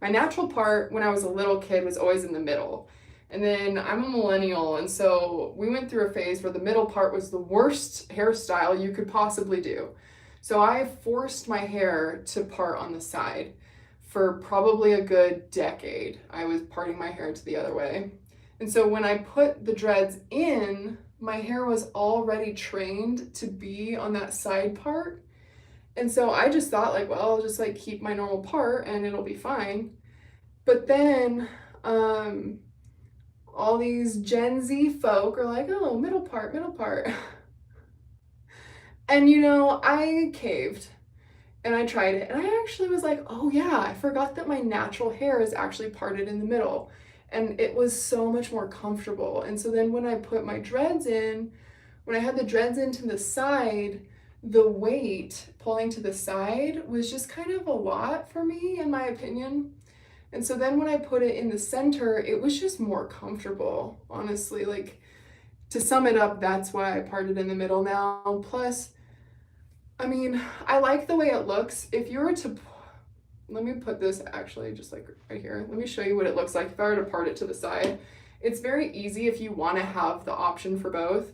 my natural part when I was a little kid was always in the middle. And then I'm a millennial, and so we went through a phase where the middle part was the worst hairstyle you could possibly do. So I forced my hair to part on the side for probably a good decade. I was parting my hair to the other way. And so when I put the dreads in my hair was already trained to be on that side part. And so I just thought like, well, I'll just like keep my normal part and it'll be fine. But then all these Gen Z folk are like, oh, middle part, middle part. And you know, I caved and I tried it and I actually was like, oh yeah, I forgot that my natural hair is actually parted in the middle. And it was so much more comfortable. And so then when I put my dreads in, when I had the dreads into the side, the weight pulling to the side was just kind of a lot for me, in my opinion. And so then when I put it in the center, it was just more comfortable, honestly. Like, to sum it up, that's why I parted in the middle now. Plus, I mean, I like the way it looks. If you were to, let me put this actually just like right here. Let me show you what it looks like if I were to part it to the side. It's very easy if you want to have the option for both.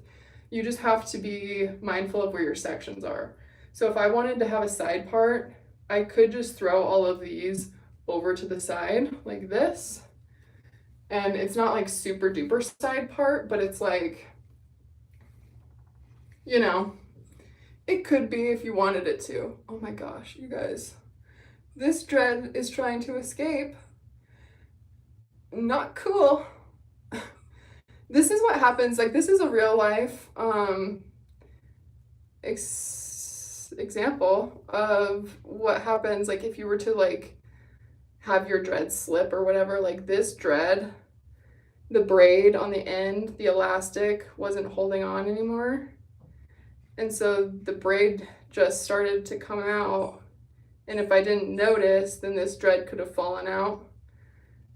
You just have to be mindful of where your sections are. So if I wanted to have a side part, I could just throw all of these over to the side like this. And it's not like super duper side part, but it's like, you know, it could be if you wanted it to. Oh my gosh, you guys. This dread is trying to escape. Not cool. This is what happens, like this is a real life example of what happens like if you were to like have your dread slip or whatever. Like this dread, the braid on the end, the elastic wasn't holding on anymore. And so the braid just started to come out. And if I didn't notice, then this dread could have fallen out.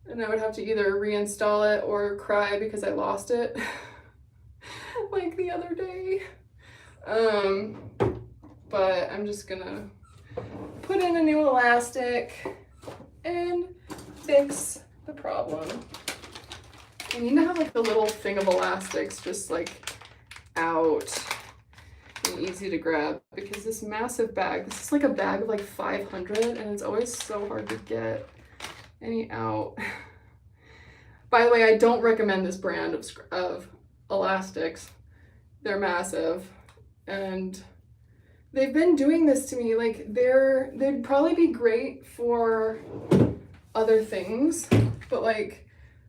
And I would have to either reinstall it or cry because I lost it like the other day. But I'm just gonna put in a new elastic and fix the problem. I need to have like the little thing of elastics just like out and easy to grab, because this massive bag, this is like a bag of like 500 and it's always so hard to get any out. By the way, I don't recommend this brand of elastics. They're massive and they've been doing this to me. Like they'd probably be great for other things, but like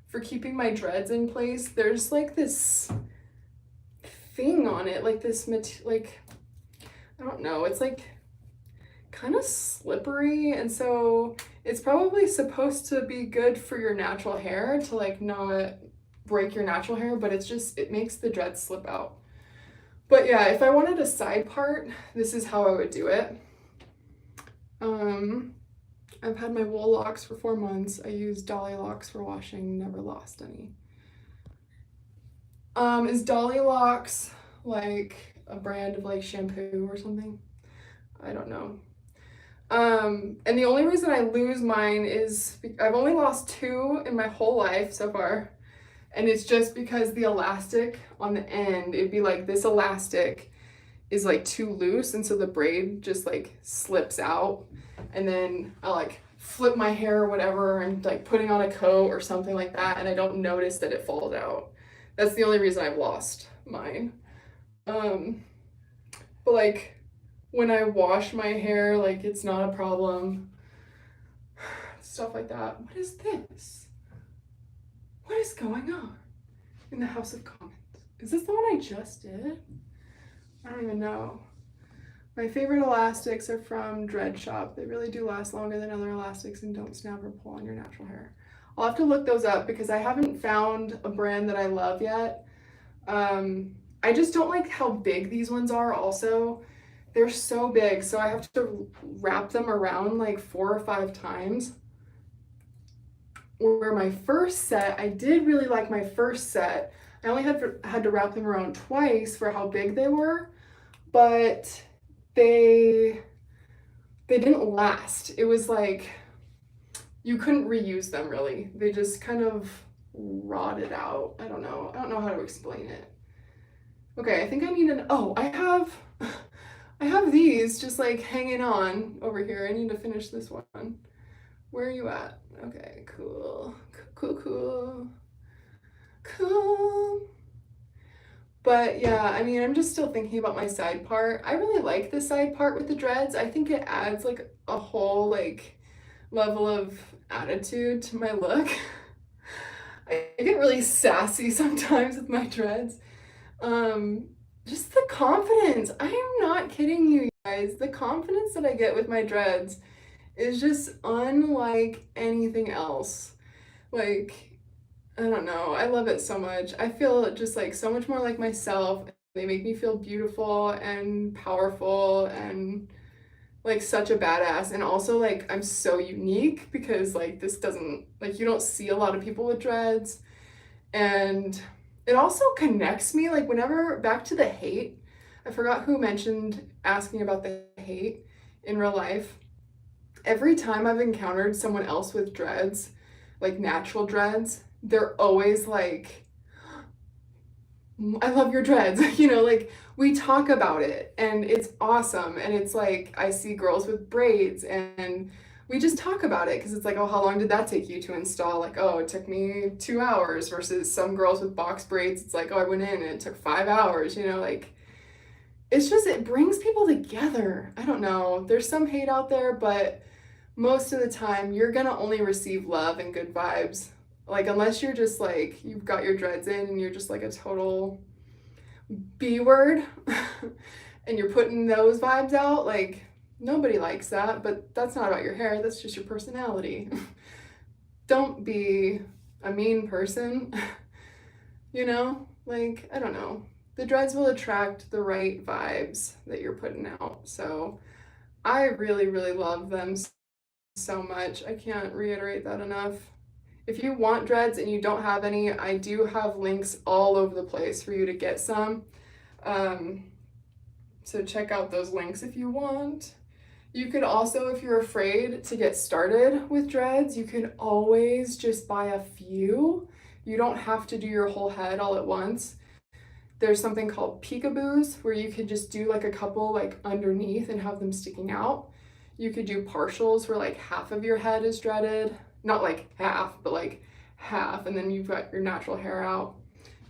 for keeping my dreads in place, there's like this thing on it, like this like I don't know, it's like kind of slippery, and so it's probably supposed to be good for your natural hair to like not break your natural hair, but it's just, it makes the dreads slip out. But yeah, if I wanted a side part, this is how I would do it. I've had my wool locks for 4 months. I used Dolly locks for washing, never lost any. Is Dolly locks like a brand of like shampoo or something? I don't know. And the only reason I lose mine is I've only lost 2 in my whole life so far. And it's just because the elastic on the end, it'd be like this elastic is like too loose, and so the braid just like slips out, and then I like flip my hair or whatever and like putting on a coat or something like that, and I don't notice that it falls out. That's the only reason I've lost mine. But like when I wash my hair, like it's not a problem. Stuff like that. What is this? What is going on in the House of Commons? Is this the one I just did? I don't even know. My favorite elastics are from Dread Shop. They really do last longer than other elastics and don't snap or pull on your natural hair. I'll have to look those up because I haven't found a brand that I love yet. I just don't like how big these ones are also. They're so big, so I have to wrap them around like 4 or 5 times. Where my first set, I did really like my first set. I only had to wrap them around twice for how big they were, but they didn't last. It was like you couldn't reuse them really. They just kind of rotted out. I don't know how to explain it. Okay, I think I need I have these just like hanging on over here. I need to finish this one. Where are you at? Okay, cool. But yeah, I mean, I'm just still thinking about my side part. I really like the side part with the dreads. I think it adds like a whole like level of attitude to my look. I get really sassy sometimes with my dreads. Um, just the confidence. I am not kidding you guys. The confidence that I get with my dreads is just unlike anything else. Like, I don't know. I love it so much. I feel just like so much more like myself. They make me feel beautiful and powerful and like such a badass. And also, like, I'm so unique because, like, this doesn't, like, you don't see a lot of people with dreads. And it also connects me, like, whenever back to the hate. I forgot who mentioned asking about the hate in real life. Every time I've encountered someone else with dreads, like natural dreads, they're always like, I love your dreads. You know, like we talk about it and it's awesome. And it's like, I see girls with braids and we just talk about it because it's like, oh, how long did that take you to install? Like, oh, it took me 2 hours versus some girls with box braids. It's like, oh, I went in and it took 5 hours, you know, like it's just, it brings people together. I don't know. There's some hate out there, but most of the time you're gonna only receive love and good vibes. Like unless you're just like you've got your dreads in and you're just like a total B word and you're putting those vibes out, like nobody likes that, but that's not about your hair, that's just your personality. Don't be a mean person, you know? Like, I don't know. The dreads will attract the right vibes that you're putting out. So I really, really love them so much. I can't reiterate that enough. If you want dreads and you don't have any, I do have links all over the place for you to get some. So check out those links if you want. You could also, if you're afraid to get started with dreads, you can always just buy a few. You don't have to do your whole head all at once. There's something called peekaboos where you could just do like a couple like underneath and have them sticking out. You could do partials where like half of your head is dreaded. Not like half, but like half, and then you've got your natural hair out.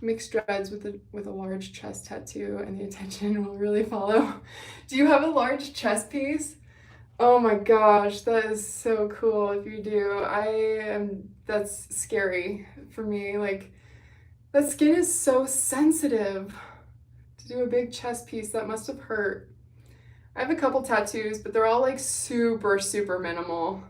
Mixed dreads with a large chest tattoo and the attention will really follow. Do you have a large chest piece? Oh my gosh, that is so cool if you do. That's scary for me. Like, that skin is so sensitive. To do a big chest piece, that must have hurt. I have a couple tattoos, but they're all like super, super minimal.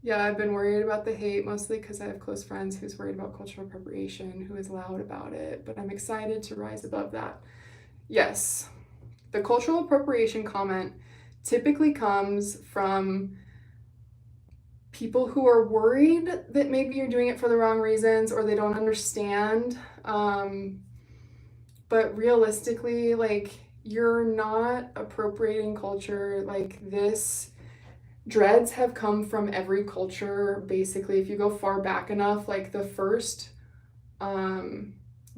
Yeah, I've been worried about the hate mostly because I have close friends who's worried about cultural appropriation, who is loud about it, but I'm excited to rise above that. Yes, the cultural appropriation comment typically comes from people who are worried that maybe you're doing it for the wrong reasons or they don't understand. But realistically, like, you're not appropriating culture. Like, this dreads have come from every culture, basically. If you go far back enough, like the first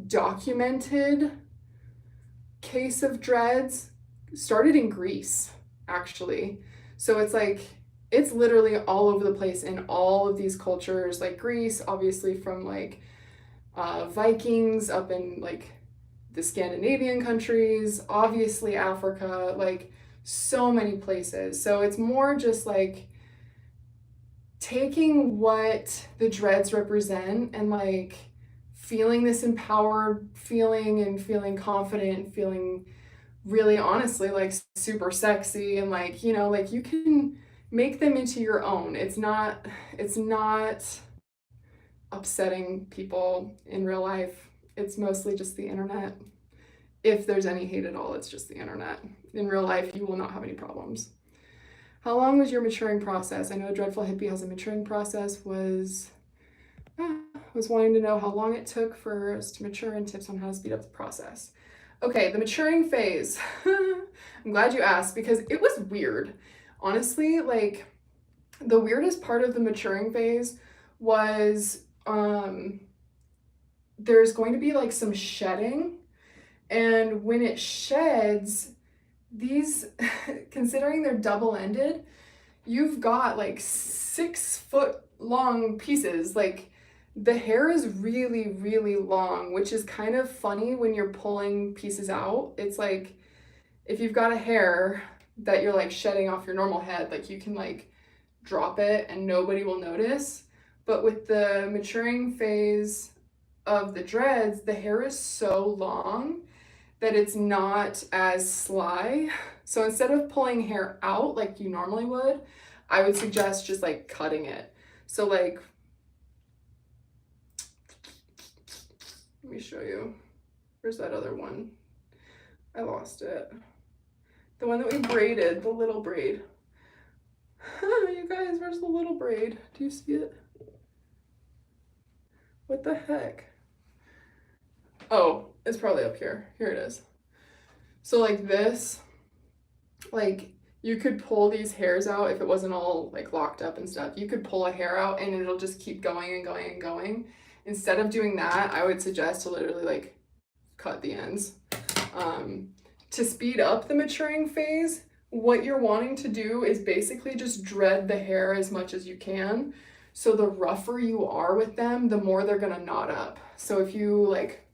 documented case of dreads started in Greece, actually. So it's like, it's literally all over the place in all of these cultures, like Greece, obviously from like Vikings up in like the Scandinavian countries, obviously Africa, like so many places. So it's more just like taking what the dreads represent and like feeling this empowered feeling and feeling confident, feeling really honestly like super sexy and like, you know, like you can make them into your own. It's not upsetting people in real life. It's mostly just the internet. If there's any hate at all, it's just the internet. In real life, you will not have any problems. How long was your maturing process? I know Dreadful Hippie has a maturing process. Was wanting to know how long it took for us to mature and tips on how to speed up the process. Okay, the maturing phase. I'm glad you asked because it was weird. Honestly, like the weirdest part of the maturing phase was there's going to be like some shedding, and when it sheds, these, considering they're double-ended, you've got like 6 foot long pieces. Like the hair is really, really long, which is kind of funny when you're pulling pieces out. It's like if you've got a hair that you're like shedding off your normal head, like you can like drop it and nobody will notice. But with the maturing phase of the dreads, the hair is so long that it's not as sly. So instead of pulling hair out like you normally would, I would suggest just like cutting it. So like, let me show you. Where's that other one? I lost it. The one that we braided, the little braid. You guys, where's the little braid? Do you see it? What the heck? Oh, it's probably up here. Here it is. So like this, like you could pull these hairs out if it wasn't all like locked up and stuff. You could pull a hair out and it'll just keep going and going and going. Instead of doing that, I would suggest to literally like cut the ends. To speed up the maturing phase, what you're wanting to do is basically just dread the hair as much as you can. So the rougher you are with them, the more they're gonna knot up. So if you like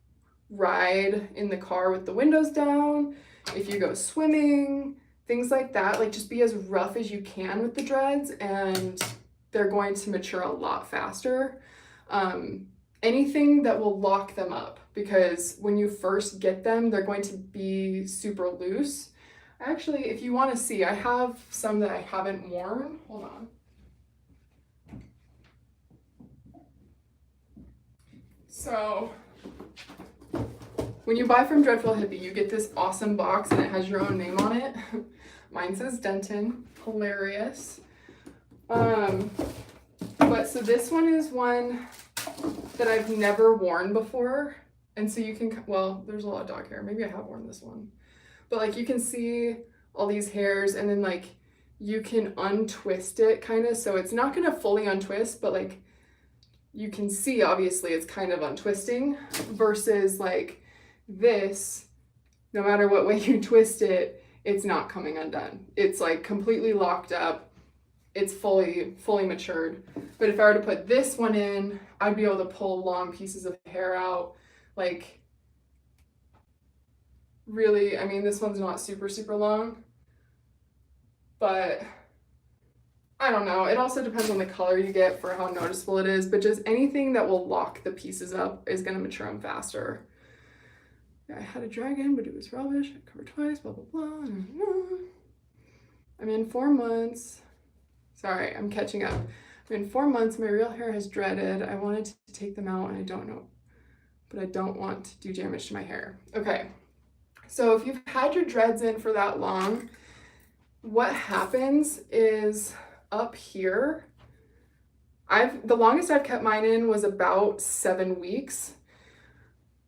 ride in the car with the windows down, if you go swimming, things like that, like just be as rough as you can with the dreads and they're going to mature a lot faster. Anything that will lock them up, because when you first get them, they're going to be super loose. Actually, if you want to see, I have some that I haven't worn. Hold on. So when you buy from Dreadful Hippie, you get this awesome box and it has your own name on it. Mine says Denton. Hilarious. But so this one is one that I've never worn before. And so you can, well, there's a lot of dog hair. Maybe I have worn this one. But like you can see all these hairs and then like you can untwist it kind of. So it's not gonna fully untwist, but like you can see obviously it's kind of untwisting versus like this, no matter what way you twist it, it's not coming undone. It's like completely locked up. It's fully matured. But if I were to put this one in, I'd be able to pull long pieces of hair out. Like really, I mean, this one's not super long, but I don't know. It also depends on the color you get for how noticeable it is, but just anything that will lock the pieces up is gonna mature them faster. I had a dragon, but it was rubbish. I covered twice, blah, blah, blah. I'm in 4 months. Sorry, I'm catching up. I'm in 4 months. My real hair has dreaded. I wanted to take them out and I don't know, but I don't want to do damage to my hair. Okay, so if you've had your dreads in for that long, what happens is up here, the longest I've kept mine in was about 7 weeks.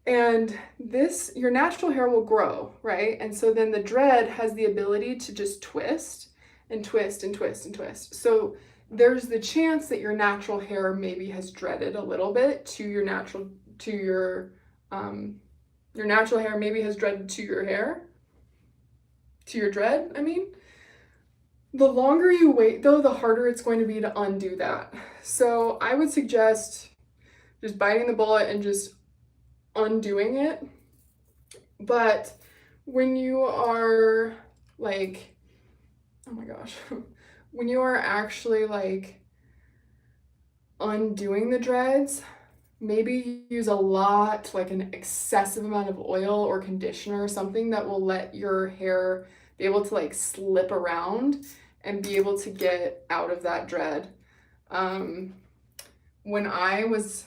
And this, your natural hair will grow, right? And so then the dread has the ability to just twist and twist and twist and twist. So there's the chance that your natural hair maybe has dreaded a little bit to your natural hair maybe has dreaded to your hair, to your dread, I mean. The longer you wait though, the harder it's going to be to undo that. So I would suggest just biting the bullet and just undoing it. But when you are like, oh my gosh, when you are actually like undoing the dreads, maybe use a lot, like an excessive amount of oil or conditioner or something that will let your hair be able to like slip around and be able to get out of that dread. When I was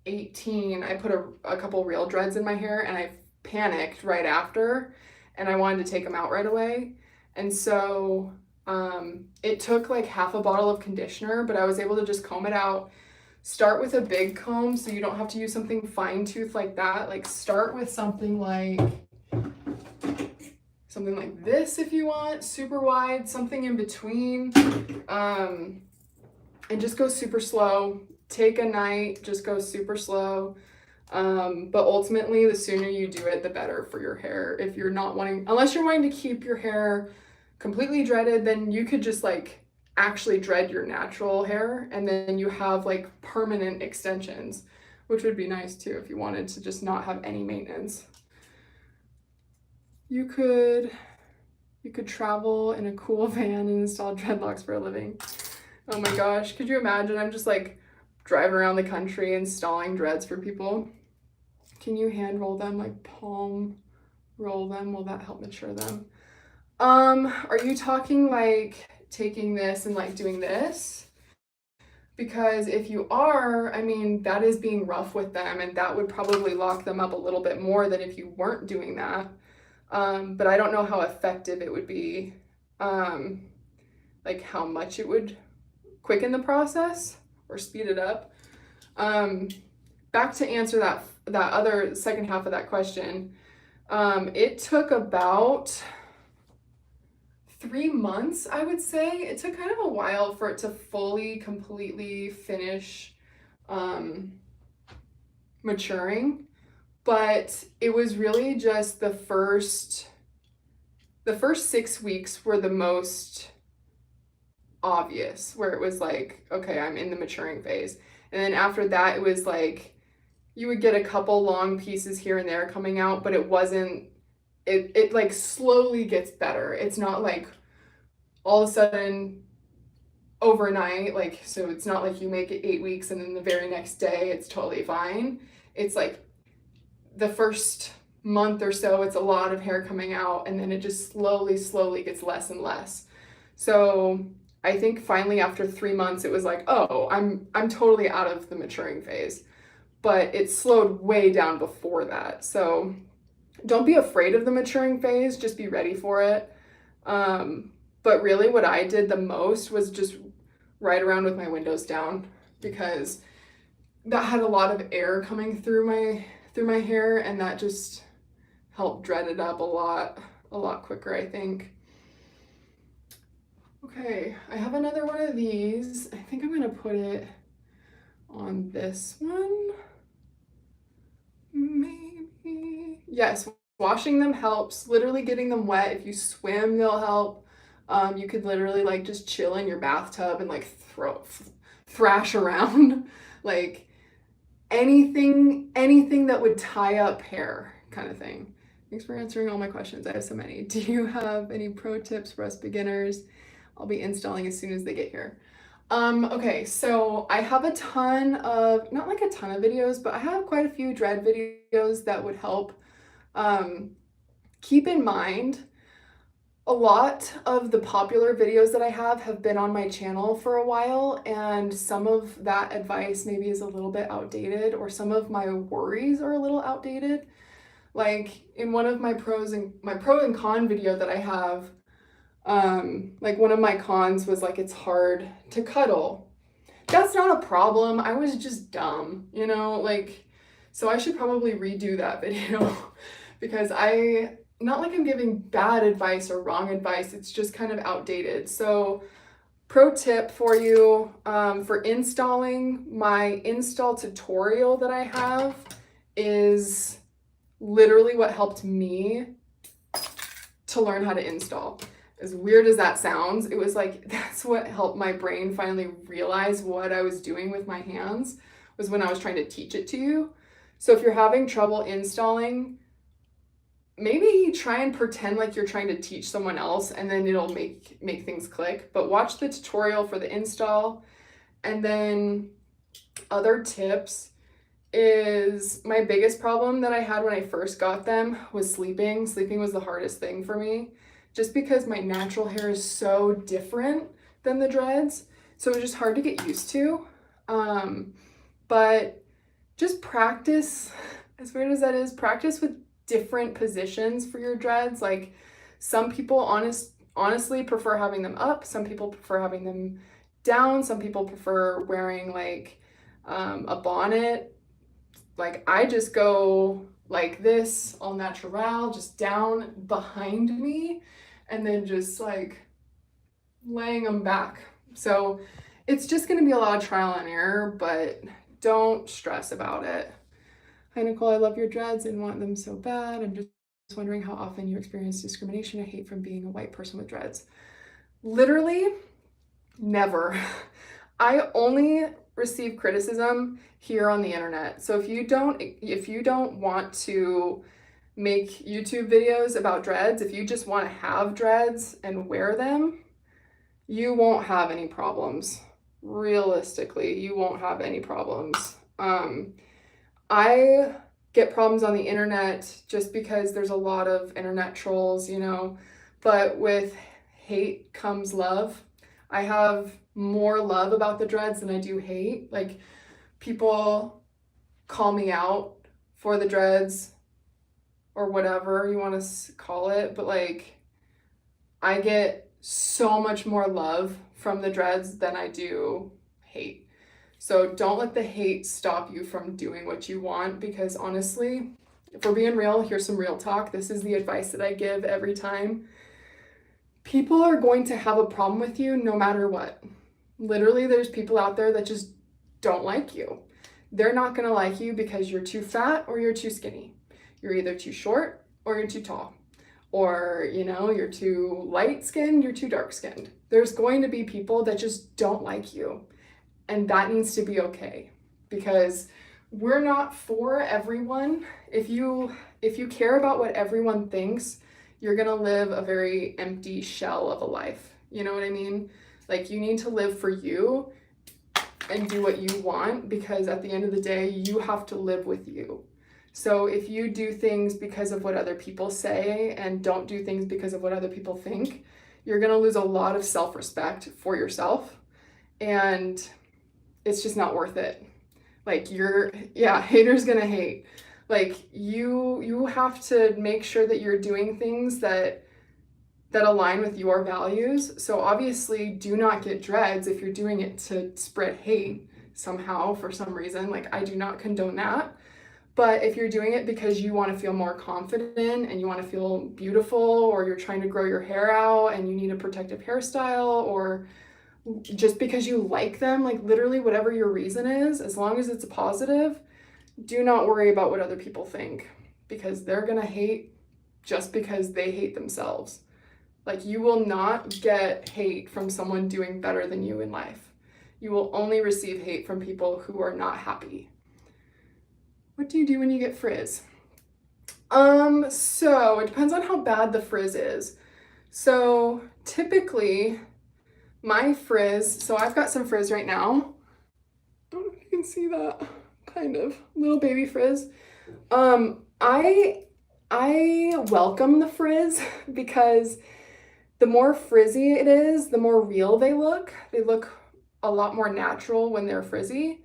18, I put a couple real dreads in my hair and I panicked right after and I wanted to take them out right away. And so it took like half a bottle of conditioner, but I was able to just comb it out. Start with a big comb so you don't have to use something fine tooth like that. Like start with something like this if you want, super wide, something in between, and just go super slow. Take a night, just go super slow. But ultimately, the sooner you do it, the better for your hair. If you're not wanting, unless you're wanting to keep your hair completely dreaded, then you could just like actually dread your natural hair, and then you have like permanent extensions, which would be nice too if you wanted to just not have any maintenance. You could travel in a cool van and install dreadlocks for a living. Oh my gosh, could you imagine? I'm just like driving around the country installing dreads for people. Can you hand roll them, like palm roll them? Will that help mature them? Are you talking like taking this and like doing this? Because if you are, I mean, that is being rough with them, and that would probably lock them up a little bit more than if you weren't doing that. But I don't know how effective it would be, like how much it would quicken the process or speed it up. Back to answer that other second half of that question, it took about 3 months, I would say. It took kind of a while for it to fully, completely finish maturing, but it was really just the first 6 weeks were the most obvious, where it was like, okay, I'm in the maturing phase. And then after that, it was like you would get a couple long pieces here and there coming out, but it wasn't, it like slowly gets better. It's not like all of a sudden overnight, like, so it's not like you make it 8 weeks and then the very next day it's totally fine. It's like the first month or so, it's a lot of hair coming out, and then it just slowly gets less and less. So I think finally after 3 months, it was like, oh, I'm totally out of the maturing phase, but it slowed way down before that. So don't be afraid of the maturing phase, just be ready for it. But really what I did the most was just ride around with my windows down, because that had a lot of air coming through my hair, and that just helped dread it up a lot quicker, I think. Okay, I have another one of these. I think I'm gonna put it on this one. Maybe. Yes, washing them helps. Literally getting them wet. If you swim, they'll help. You could literally like just chill in your bathtub and like thrash around. Like anything that would tie up hair, kind of thing. Thanks for answering all my questions. I have so many. Do you have any pro tips for us beginners? I'll be installing as soon as they get here. Okay, so I have a ton of, not like a ton of videos, but I have quite a few dread videos that would help. Keep in mind, a lot of the popular videos that I have been on my channel for a while, and some of that advice maybe is a little bit outdated, or some of my worries are a little outdated. Like in one of my pro and con video that I have, like one of my cons was like, it's hard to cuddle. That's not a problem. I was just dumb, you know, like, so I should probably redo that video because not like I'm giving bad advice or wrong advice. It's just kind of outdated. So pro tip for you, for installing, my install tutorial that I have is literally what helped me to learn how to install. As weird as that sounds, it was like, that's what helped my brain finally realize what I was doing with my hands, was when I was trying to teach it to you. So if you're having trouble installing, maybe try and pretend like you're trying to teach someone else, and then it'll make things click. But watch the tutorial for the install. And then other tips is, my biggest problem that I had when I first got them was sleeping. Sleeping was the hardest thing for me, just because my natural hair is so different than the dreads. So it was just hard to get used to. But just practice, as weird as that is, practice with different positions for your dreads. Like some people honestly prefer having them up. Some people prefer having them down. Some people prefer wearing like a bonnet. Like I just go like this, all natural, just down behind me, and then just like laying them back. So it's just gonna be a lot of trial and error, but don't stress about it. Hi Nicole, I love your dreads and want them so bad. I'm just wondering how often you experience discrimination or hate from being a white person with dreads. Literally, Never. I only receive criticism here on the internet. So if you don't want to make YouTube videos about dreads, if you just want to have dreads and wear them, you won't have any problems. Realistically, you won't have any problems. I get problems on the internet just because there's a lot of internet trolls, you know, but with hate comes love. I have more love about the dreads than I do hate. Like, people call me out for the dreads or whatever you want to call it, but like, I get so much more love from the dreads than I do hate. So don't let the hate stop you from doing what you want, because honestly, if we're being real, here's some real talk. This is the advice that I give every time. People are going to have a problem with you no matter what. Literally, there's people out there that just don't like you. They're not going to like you because you're too fat or you're too skinny. You're either too short or you're too tall. Or, you know, you're too light skinned, you're too dark skinned. There's going to be people that just don't like you. And that needs to be okay, because we're not for everyone. If you care about what everyone thinks, you're gonna live a very empty shell of a life. You know what I mean? Like, you need to live for you and do what you want, because at the end of the day, you have to live with you. So if you do things because of what other people say and don't do things because of what other people think, you're gonna lose a lot of self-respect for yourself, and it's just not worth it. Like, haters gonna hate. Like, you have to make sure that you're doing things that align with your values. So obviously, do not get dreads if you're doing it to spread hate somehow for some reason. Like, I do not condone that. But if you're doing it because you want to feel more confident and you want to feel beautiful, or you're trying to grow your hair out and you need a protective hairstyle, or just because you like them, like literally whatever your reason is, as long as it's a positive, do not worry about what other people think, because they're gonna hate just because they hate themselves. Like, you will not get hate from someone doing better than you in life. You will only receive hate from people who are not happy. What do you do when you get frizz? So it depends on how bad the frizz is. So typically, my frizz, so I've got some frizz right now. Don't know if you can see that, kind of little baby frizz. I welcome the frizz, because the more frizzy it is, the more real they look. They look a lot more natural when they're frizzy.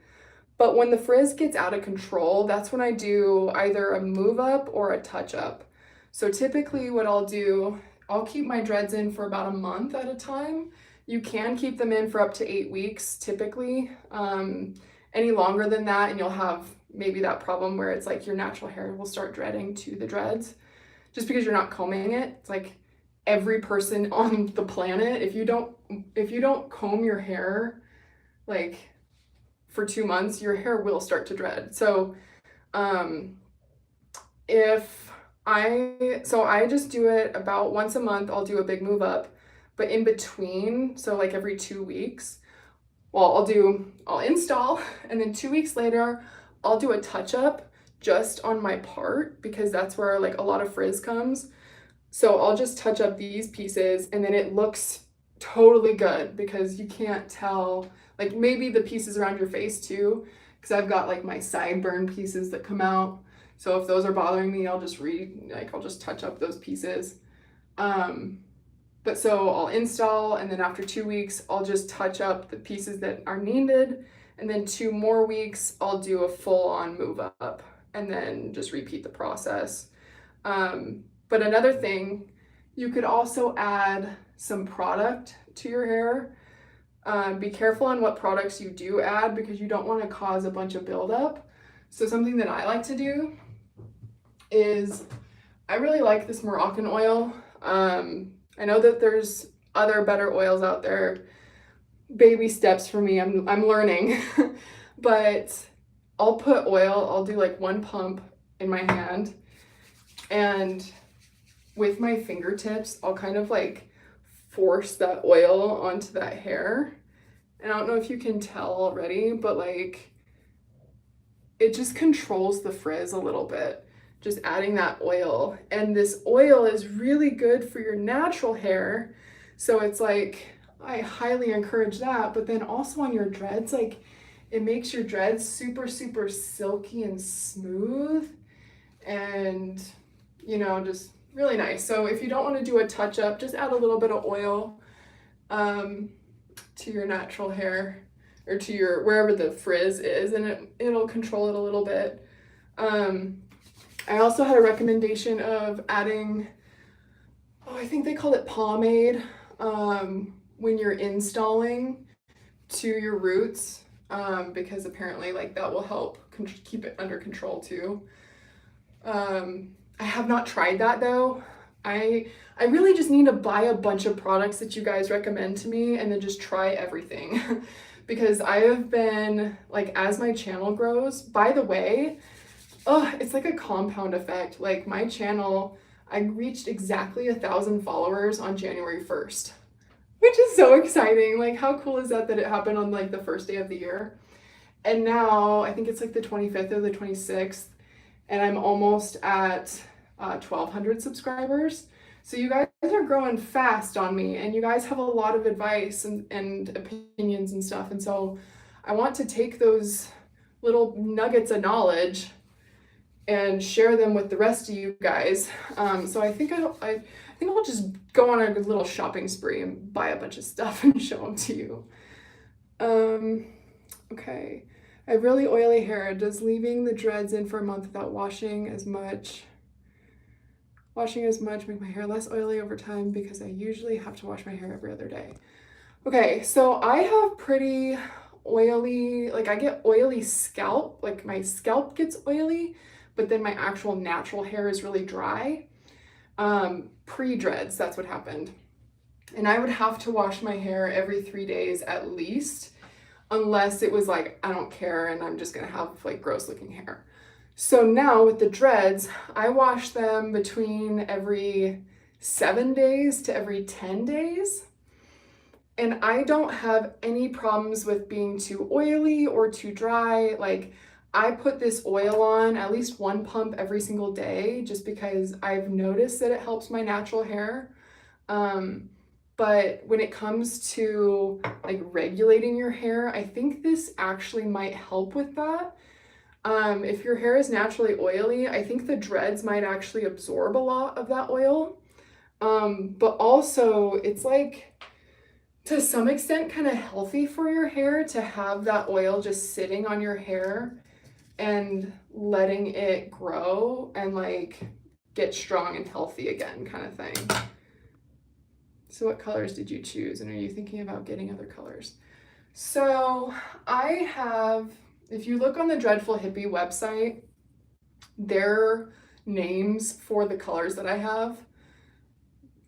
But when the frizz gets out of control, that's when I do either a move up or a touch up. So typically what I'll do, I'll keep my dreads in for about a month at a time. You can keep them in for up to 8 weeks typically. Any longer than that, and you'll have maybe that problem where it's like your natural hair will start dreading to the dreads just because you're not combing it. It's like every person on the planet, if you don't comb your hair like for 2 months, your hair will start to dread. So I just do it about once a month. I'll do a big move up, but in between, so like every 2 weeks, well, I'll install, and then 2 weeks later, I'll do a touch up just on my part, because that's where like a lot of frizz comes. So I'll just touch up these pieces, and then it looks totally good, because you can't tell, like maybe the pieces around your face too, because I've got like my sideburn pieces that come out. So if those are bothering me, I'll just touch up those pieces. But so I'll install, and then after 2 weeks, I'll just touch up the pieces that are needed. And then 2 more weeks, I'll do a full on move up, and then just repeat the process. But another thing, you could also add some product to your hair. Be careful on what products you do add, because you don't want to cause a bunch of buildup. So something that I like to do is, I really like this Moroccan oil. I know that there's other better oils out there. Baby steps for me, I'm learning. But I'll put oil, I'll do like 1 pump in my hand, and with my fingertips, I'll kind of like force that oil onto that hair. And I don't know if you can tell already, but like it just controls the frizz a little bit. Just adding that oil. And this oil is really good for your natural hair. So it's like, I highly encourage that. But then also on your dreads, like it makes your dreads super, super silky and smooth. And, you know, just really nice. So if you don't want to do a touch up, just add a little bit of oil to your natural hair or to your wherever the frizz is, and it'll control it a little bit. I also had a recommendation of adding, I think they called it pomade, when you're installing to your roots, because apparently like that will help keep it under control too. I have not tried that though. I really just need to buy a bunch of products that you guys recommend to me and then just try everything. Because I have been, like, as my channel grows, by the way, it's like a compound effect. Like my channel, I reached exactly 1,000 followers on January 1st, which is so exciting. Like how cool is that it happened on like the first day of the year? And now I think it's like the 25th or the 26th, and I'm almost at 1,200 subscribers. So you guys are growing fast on me, and you guys have a lot of advice and opinions and stuff. And so I want to take those little nuggets of knowledge and share them with the rest of you guys. So I think I'll just go on a little shopping spree and buy a bunch of stuff and show them to you. Okay. I have really oily hair. Does leaving the dreads in for a month without washing as much make my hair less oily over time? Because I usually have to wash my hair every other day. Okay, so I have pretty oily, like I get oily scalp, like my scalp gets oily, but then my actual natural hair is really dry. Pre-dreads, that's what happened. And I would have to wash my hair every 3 days at least, unless it was like, I don't care and I'm just gonna have like gross looking hair. So now with the dreads, I wash them between every 7 days to every 10 days. And I don't have any problems with being too oily or too dry. Like I put this oil on at least one pump every single day just because I've noticed that it helps my natural hair. But when it comes to like regulating your hair, I think this actually might help with that. If your hair is naturally oily, I think the dreads might actually absorb a lot of that oil. But also it's like, to some extent, kind of healthy for your hair to have that oil just sitting on your hair and letting it grow and like get strong and healthy again, kind of thing. So what colors did you choose? And are you thinking about getting other colors? So I have, if you look on the Dreadful Hippie website, their names for the colors that I have.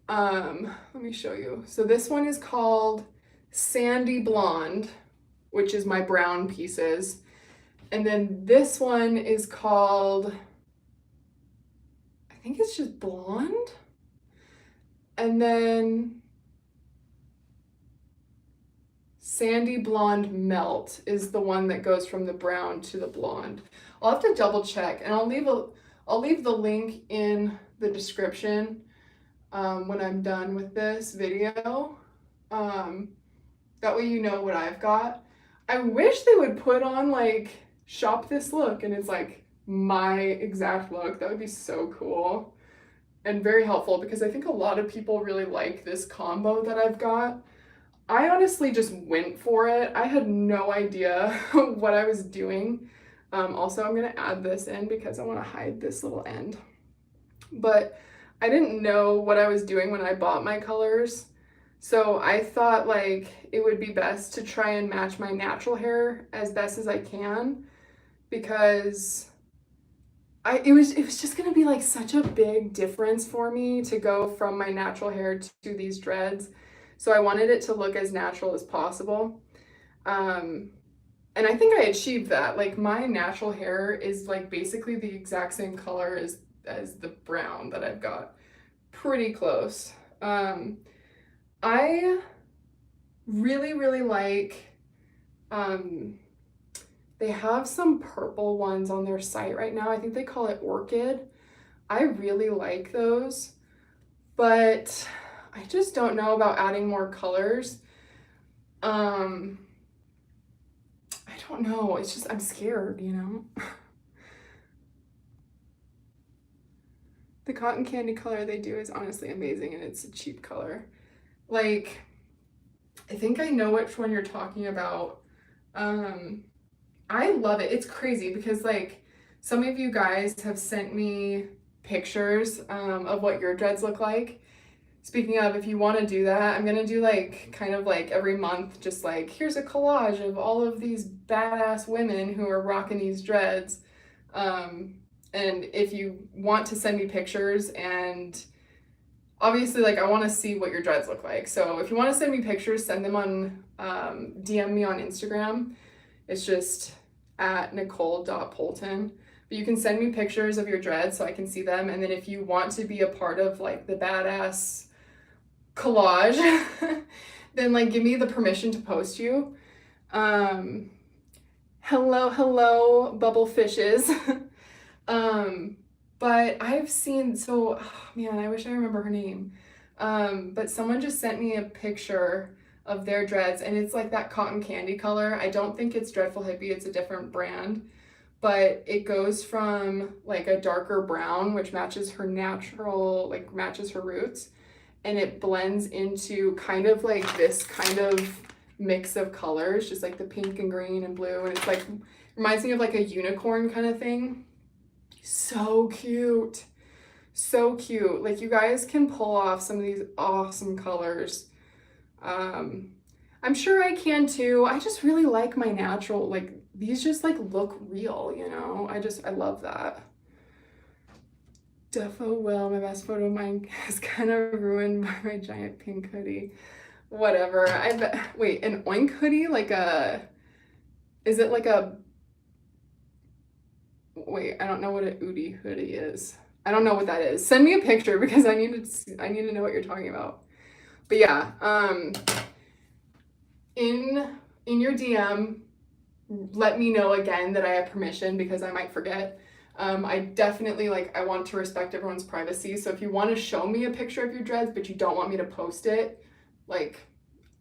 Let me show you. So this one is called Sandy Blonde, which is my brown pieces. And then this one is called, I think it's just Blonde. And then Sandy Blonde Melt is the one that goes from the brown to the blonde. I'll have to double check, and I'll leave the link in the description when I'm done with this video. That way you know what I've got. I wish they would put on like shop this look and it's like my exact look. That would be so cool and very helpful because I think a lot of people really like this combo that I've got. I honestly just went for it. I had no idea what I was doing. Also, I'm gonna add this in because I wanna hide this little end. But I didn't know what I was doing when I bought my colors. So I thought like it would be best to try and match my natural hair as best as I can because it was just gonna be like such a big difference for me to go from my natural hair to these dreads. So I wanted it to look as natural as possible. And I think I achieved that. Like my natural hair is like basically the exact same color as the brown that I've got. Pretty close. I really, really like Um, they have some purple ones on their site right now. I think they call it Orchid. I really like those, but I just don't know about adding more colors. I don't know. It's just, I'm scared, you know? The cotton candy color they do is honestly amazing, and it's a cheap color. Like, I think I know which one you're talking about. I love it. It's crazy because like some of you guys have sent me pictures of what your dreads look like. Speaking of, if you want to do that, I'm gonna do like kind of like every month, just like here's a collage of all of these badass women who are rocking these dreads. And if you want to send me pictures, and obviously like I want to see what your dreads look like. So if you want to send me pictures, send them on DM me on Instagram. It's just at nicole.polton. But you can send me pictures of your dreads so I can see them. And then if you want to be a part of like the badass collage, then like give me the permission to post you. Hello, bubble fishes. But I've seen, so, oh, man, I wish I remember her name. But someone just sent me a picture of their dreads, and it's like that cotton candy color. I don't think it's Dreadful Hippie, it's a different brand, but it goes from like a darker brown, which matches her natural, like matches her roots, and it blends into kind of like this kind of mix of colors, just like the pink and green and blue, and it's like, reminds me of like a unicorn kind of thing. So cute. So cute. Like, you guys can pull off some of these awesome colors. I'm sure I can too. I just really like my natural, like these just like look real, you know? I love that. Defo will, my best photo of mine is kind of ruined by my giant pink hoodie. Whatever. I bet, wait, an oink hoodie? Like a, is it like a, wait, I don't know what an Udi hoodie is. I don't know what that is. Send me a picture because I need to know what you're talking about. But yeah, in your DM, let me know again that I have permission because I might forget. I definitely I want to respect everyone's privacy. So if you want to show me a picture of your dreads, but you don't want me to post it, like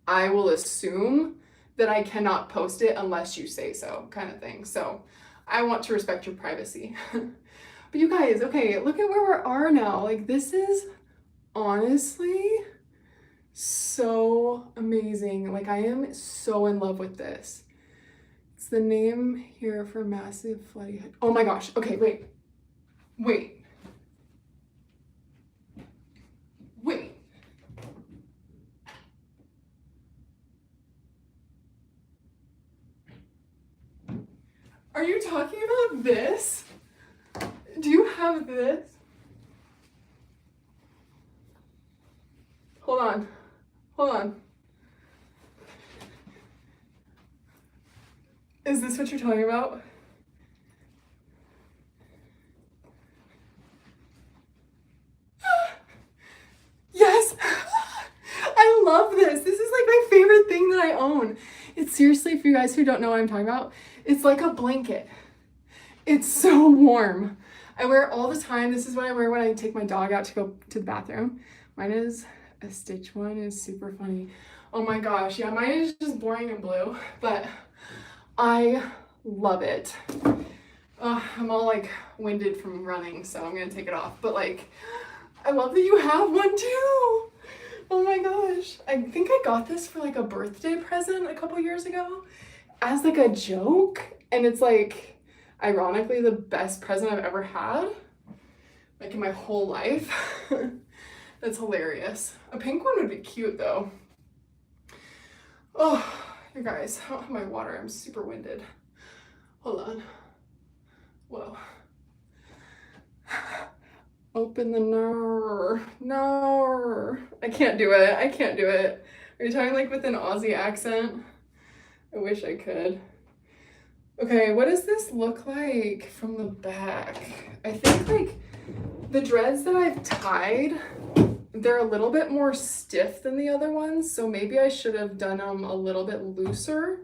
I will assume that I cannot post it unless you say so, kind of thing. So I want to respect your privacy. But you guys, okay, look at where we are now. Like, this is honestly so amazing. Like, I am so in love with this. It's the name here for massive floody head. Oh my gosh. Okay, wait. Are you talking about this? Do you have this? Hold on. Is this what you're talking about? Yes! I love this. This is like my favorite thing that I own. It's seriously, for you guys who don't know what I'm talking about, it's like a blanket. It's so warm. I wear it all the time. This is what I wear when I take my dog out to go to the bathroom. Mine is a Stitch one. It's super funny. Oh my gosh. Yeah, mine is just boring and blue, but I love it. I'm all like winded from running, so I'm gonna take it off. But like, I love that you have one too. Oh my gosh. I think I got this for like a birthday present a couple years ago as like a joke. And it's like, ironically, the best present I've ever had, like in my whole life. That's hilarious. A pink one would be cute though. Oh, you guys, I don't have my water. I'm super winded. Hold on. Whoa. Open the no. I can't do it. Are you talking like with an Aussie accent? I wish I could. Okay, what does this look like from the back? I think like the dreads that I've tied, they're a little bit more stiff than the other ones, so maybe I should have done them a little bit looser.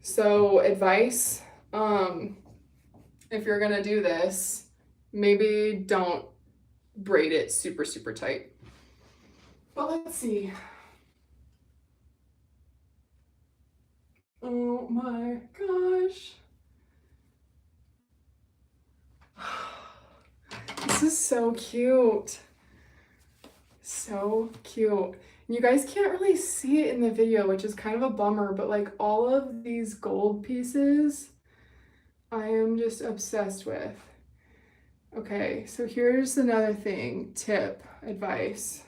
So advice, if you're gonna do this, maybe don't braid it super, super tight. But let's see. Oh my gosh. This is so cute. So cute. And you guys can't really see it in the video, which is kind of a bummer, but like all of these gold pieces, I am just obsessed with. Okay, so here's another thing, tip, advice.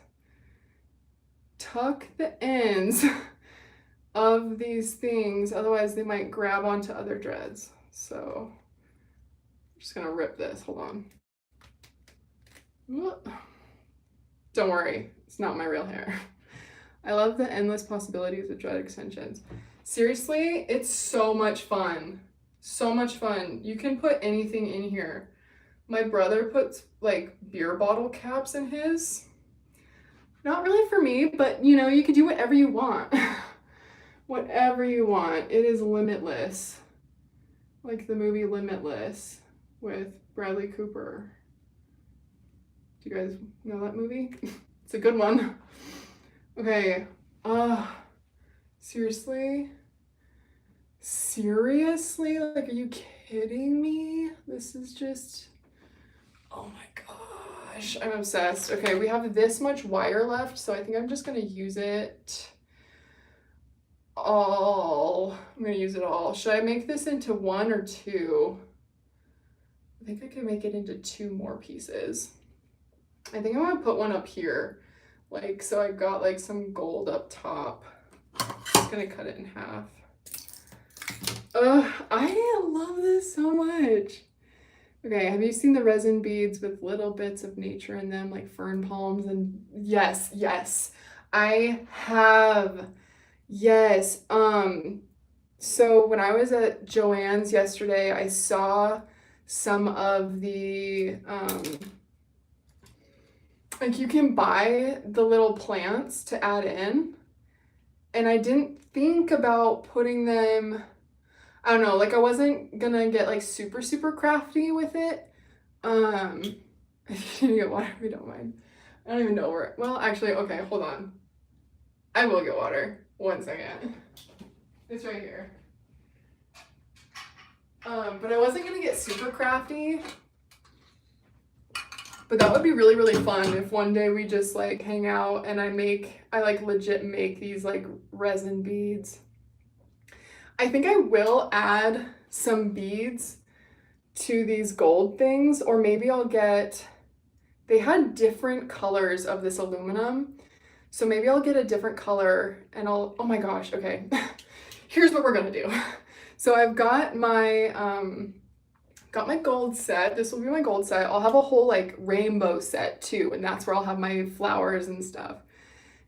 Tuck the ends of these things, otherwise they might grab onto other dreads. So I'm just gonna rip this, hold on. Don't worry, it's not my real hair. I love the endless possibilities of dread extensions. Seriously, it's so much fun. So much fun. You can put anything in here. My brother puts like beer bottle caps in his. Not really for me, but you know, you can do whatever you want. Whatever you want. It is limitless. Like the movie Limitless with Bradley Cooper. Do you guys know that movie? It's a good one. Okay. Seriously? Seriously? Like, are you kidding me? This is just, oh my gosh, I'm obsessed. Okay, we have this much wire left, so I think I'm just gonna use it all. I'm gonna use it all. Should I make this into one or two? I think I could make it into two more pieces. I think I'm gonna put one up here. Like, so I got like some gold up top. I'm just gonna cut it in half. I love this so much. Okay, have you seen the resin beads with little bits of nature in them, like fern palms? And yes, yes, I have. Yes. So when I was at Joann's yesterday, I saw some of the like you can buy the little plants to add in, and I didn't think about putting them, I don't know, like I wasn't gonna get like super, super crafty with it. If you get water, if you don't mind. I don't even know where, well, actually, okay, hold on. I will get water. One second. It's right here. But I wasn't gonna get super crafty. But that would be really, really fun if one day we just like hang out and I like legit make these like resin beads. I think I will add some beads to these gold things, or maybe I'll get, they had different colors of this aluminum. So maybe I'll get a different color and oh my gosh, okay. Here's what we're gonna do. So I've got my gold set. This will be my gold set. I'll have a whole like rainbow set too, and that's where I'll have my flowers and stuff.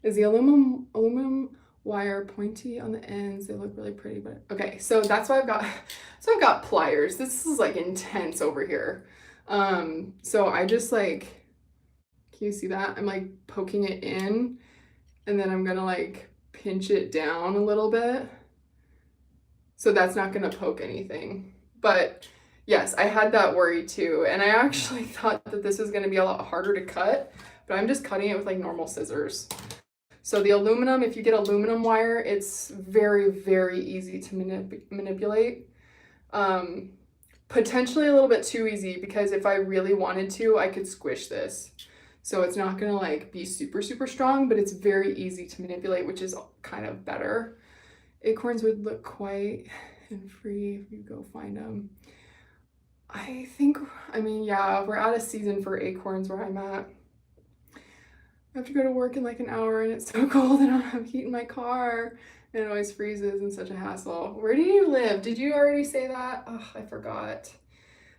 Is the aluminum wire pointy on the ends? They look really pretty, but okay, so that's what I've got. So I've got pliers. This is like intense over here. So I just like, can you see that? I'm like poking it in, and then I'm gonna like pinch it down a little bit. So that's not gonna poke anything. But yes, I had that worry too. And I actually thought that this was gonna be a lot harder to cut, but I'm just cutting it with like normal scissors. So the aluminum, if you get aluminum wire, it's very, very easy to manipulate. Potentially a little bit too easy, because if I really wanted to, I could squish this. So it's not gonna like be super, super strong, but it's very easy to manipulate, which is kind of better. Acorns would look quite and free if you go find them. I think, I mean, yeah, we're out of season for acorns where I'm at. I have to go to work in like an hour and it's so cold and I don't have heat in my car and it always freezes and such a hassle. Where do you live? Did you already say that? Oh, I forgot.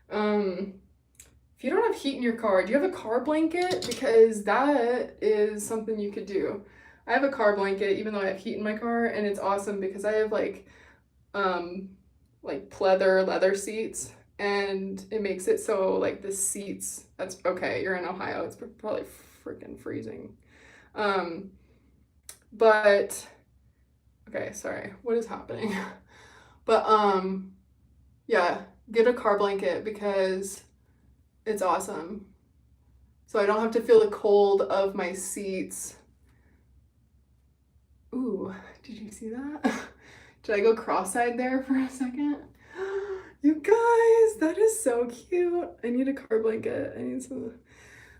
If you don't have heat in your car, do you have a car blanket? Because that is something you could do. I have a car blanket even though I have heat in my car, and it's awesome because I have like pleather leather seats, and it makes it so like the seats, that's okay, you're in Ohio, it's probably freaking freezing. But okay, sorry, what is happening? But yeah, get a car blanket because it's awesome. So I don't have to feel the cold of my seats. Ooh, did you see that? Did I go cross-eyed there for a second? You guys, that is so cute. I need a car blanket. I need some,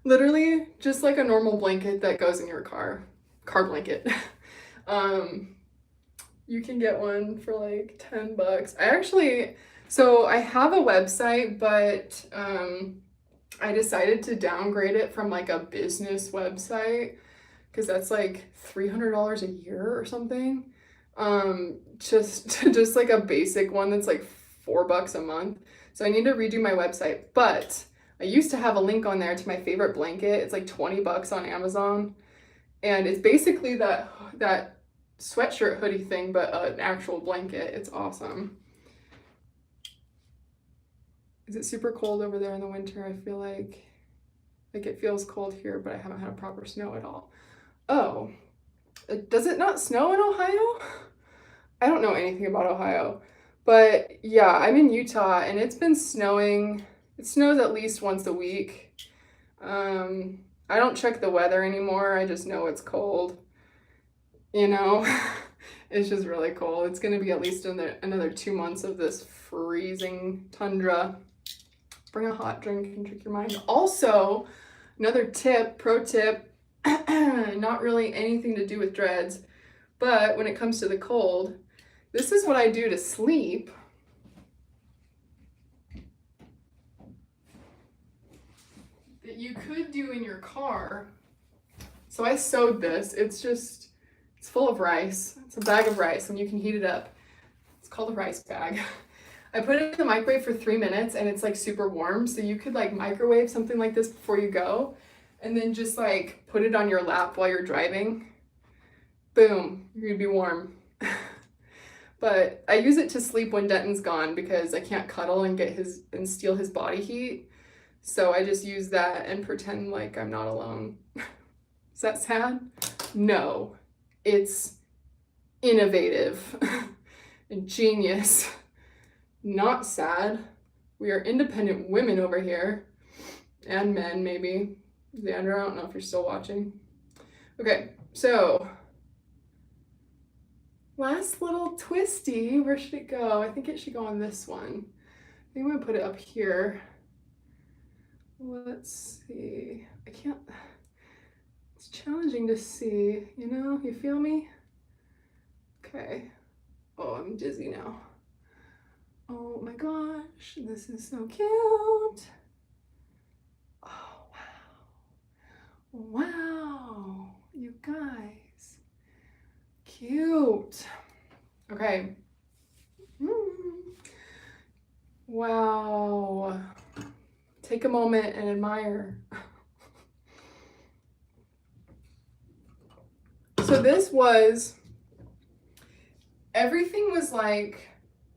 literally just like a normal blanket that goes in your car. Car blanket. You can get one for like $10. So I have a website, but I decided to downgrade it from like a business website because that's like $300 a year or something. Just like a basic one that's like $4 a month. So I need to redo my website, but I used to have a link on there to my favorite blanket. It's like $20 on Amazon. And it's basically that sweatshirt hoodie thing, but an actual blanket. It's awesome. Is it super cold over there in the winter? I feel like it feels cold here, but I haven't had a proper snow at all. Oh, does it not snow in Ohio? I don't know anything about Ohio, but yeah, I'm in Utah and it's been snowing. It snows at least once a week. I don't check the weather anymore. I just know it's cold. You know, it's just really cold. It's going to be at least another 2 months of this freezing tundra. Bring a hot drink and drink your mind. Also, another pro tip, not really anything to do with dreads, but when it comes to the cold, this is what I do to sleep. That you could do in your car. So I sewed this. It's full of rice. It's a bag of rice and you can heat it up. It's called a rice bag. I put it in the microwave for 3 minutes and it's like super warm. So you could like microwave something like this before you go and then just like put it on your lap while you're driving. Boom, you're gonna be warm. But I use it to sleep when Denton's gone because I can't cuddle and steal his body heat. So I just use that and pretend like I'm not alone. Is that sad? No, it's innovative and genius. Not sad. We are independent women over here. And men, maybe. Xander, I don't know if you're still watching. Okay, so last little twisty. Where should it go? I think it should go on this one. I think I'm gonna put it up here. Let's see. I can't. It's challenging to see, you know? You feel me? Okay. Oh, I'm dizzy now. Oh my gosh, this is so cute. Oh, wow. Wow, you guys. Cute. Okay. Wow. Take a moment and admire. So everything was like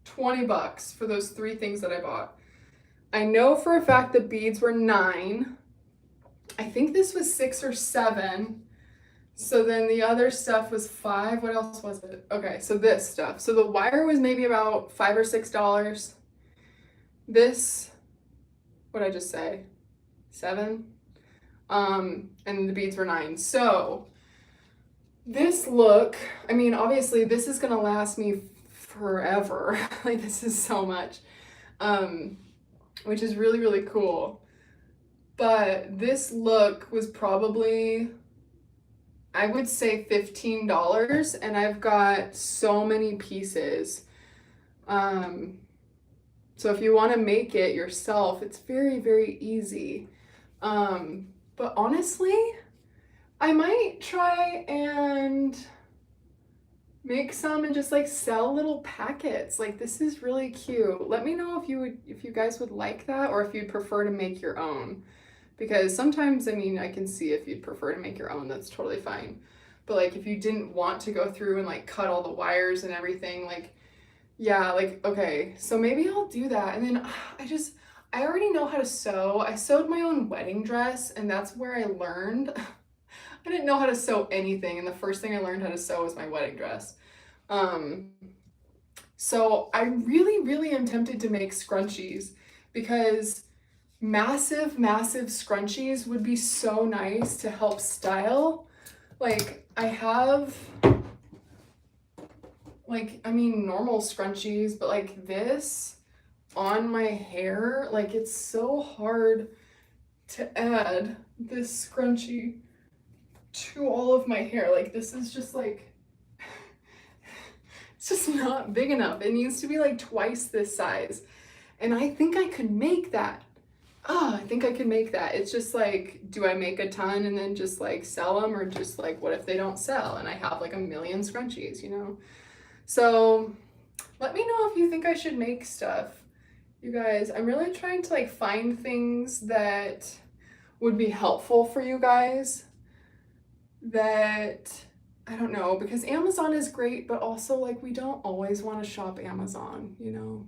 $20 for those 3 things that I bought. I know for a fact the beads were $9. I think this was $6 or $7. So then the other stuff was $5. What else was it? Okay, so this stuff. So the wire was maybe about $5 or $6. This, what'd I just say? $7. And the beads were $9. So this look, I mean, obviously this is gonna last me forever. Like this is so much, which is really, really cool. But this look was probably, I would say $15, and I've got so many pieces. So if you want to make it yourself, it's very, very easy. But honestly, I might try and make some and just like sell little packets. Like this is really cute. Let me know if you guys would like that or if you'd prefer to make your own. Because sometimes, I mean, I can see if you'd prefer to make your own, that's totally fine. But like if you didn't want to go through and like cut all the wires and everything, like, yeah, like, okay, so maybe I'll do that. And then I already know how to sew. I sewed my own wedding dress and that's where I learned. I didn't know how to sew anything, and the first thing I learned how to sew was my wedding dress. So I really am tempted to make scrunchies because massive scrunchies would be so nice to help style. Like I have normal scrunchies, but like this on my hair, like it's so hard to add this scrunchie to all of my hair. Like this is just like, it's just not big enough. It needs to be like twice this size. And I think I could make that. I think I could make that. It's just like, do I make a ton and then just like sell them, or just like, what if they don't sell and I have like a million scrunchies, you know? So let me know if you think I should make stuff. You guys, I'm really trying to like find things that would be helpful for you guys, that, I don't know, because Amazon is great, but also like we don't always want to shop Amazon, you know?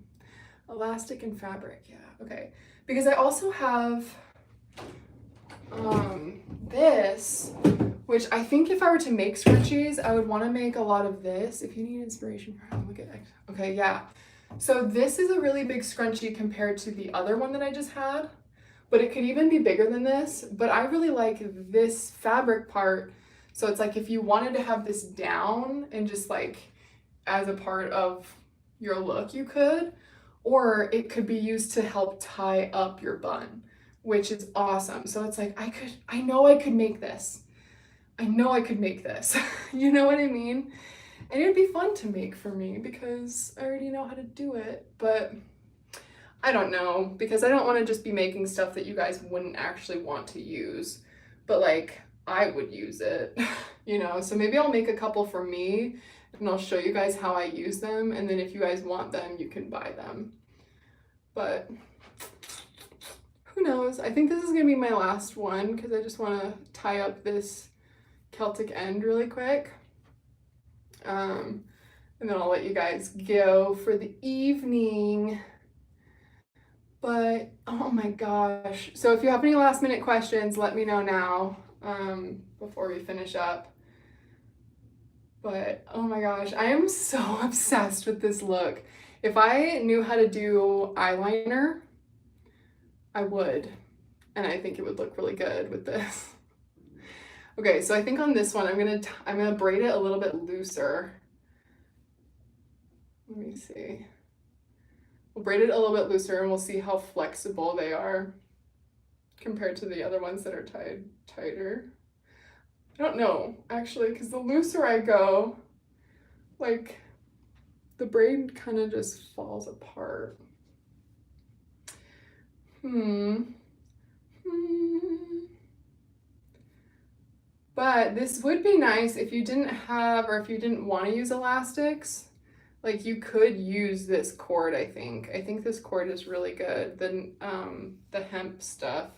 Elastic and fabric, yeah, okay. Because I also have this, which I think if I were to make scrunchies, I would want to make a lot of this. If you need inspiration for how to look at, okay, yeah. So this is a really big scrunchie compared to the other one that I just had, but it could even be bigger than this. But I really like this fabric part. So it's like if you wanted to have this down and just like as a part of your look, you could, or it could be used to help tie up your bun, which is awesome. So it's like, I know I could make this. I know I could make this. You know what I mean? And it'd be fun to make for me because I already know how to do it, but I don't know, because I don't want to just be making stuff that you guys wouldn't actually want to use, but like I would use it, you know? So maybe I'll make a couple for me and I'll show you guys how I use them. And then if you guys want them, you can buy them. But who knows? I think this is gonna be my last one because I just want to tie up this Celtic end really quick. And then I'll let you guys go for the evening. But oh my gosh. So if you have any last minute questions, let me know now before we finish up. But oh my gosh, I am so obsessed with this look. If I knew how to do eyeliner, I would. And I think it would look really good with this. Okay, so I think on this one, I'm gonna braid it a little bit looser. Let me see. We'll braid it a little bit looser and we'll see how flexible they are compared to the other ones that are tied tighter. I don't know, actually, because the looser I go, like, the braid kind of just falls apart. But this would be nice if you didn't have, or if you didn't want to use elastics. Like you could use this cord, I think. I think this cord is really good, the hemp stuff.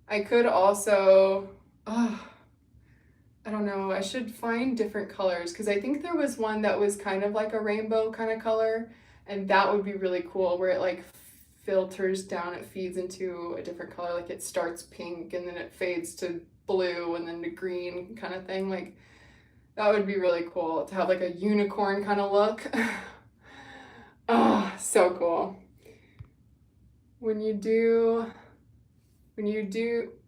I could also, I don't know, I should find different colors because I think there was one that was kind of like a rainbow kind of color, and that would be really cool where it like filters down, it feeds into a different color, like it starts pink and then it fades to blue and then to green kind of thing. Like that would be really cool to have like a unicorn kind of look. Oh, so cool. When you do,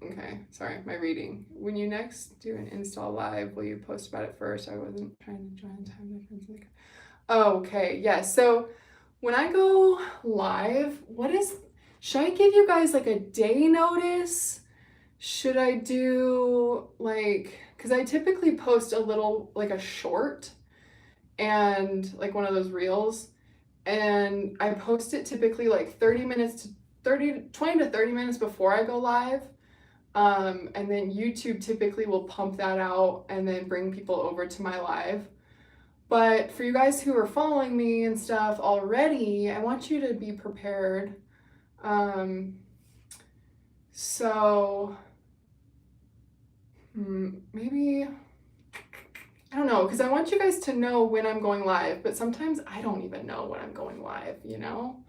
okay, sorry, my reading. When you next do an install live, will you post about it first? I wasn't trying to join time difference. Like, okay, yes. Yeah, so when I go live, should I give you guys like a day notice? Should I do like, because I typically post a little, like a short and like one of those reels, and I post it typically like 20 to 30 minutes before I go live. And then YouTube typically will pump that out and then bring people over to my live. But for you guys who are following me and stuff already, I want you to be prepared. So maybe, I don't know, because I want you guys to know when I'm going live, but sometimes I don't even know when I'm going live, you know?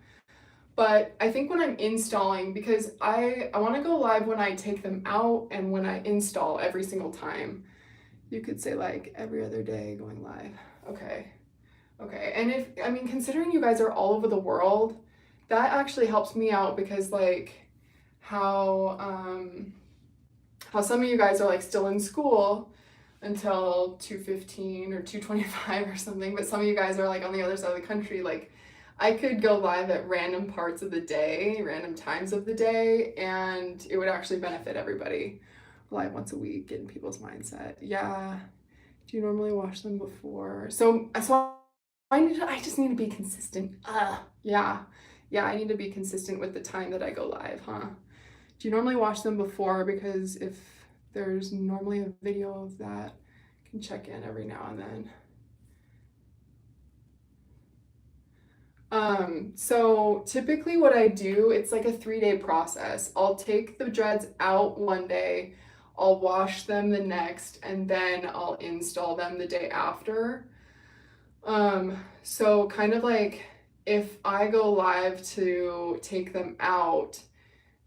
But I think when I'm installing, because I want to go live when I take them out and when I install every single time. You could say like every other day going live. Okay. Okay, and I mean, considering you guys are all over the world, that actually helps me out because like how some of you guys are like still in school until 2:15 or 2:25 or something, but some of you guys are like on the other side of the country. Like I could go live at random parts of the day, random times of the day, and it would actually benefit everybody. Live once a week, get in people's mindset. Yeah. Do you normally watch them before? So I just need to be consistent. Yeah. Yeah, I need to be consistent with the time that I go live, huh? Do you normally watch them before? Because if there's normally a video of that, I can check in every now and then. So typically what I do, it's like a 3-day process. I'll take the dreads out one day, I'll wash them the next, and then I'll install them the day after. So kind of like if I go live to take them out,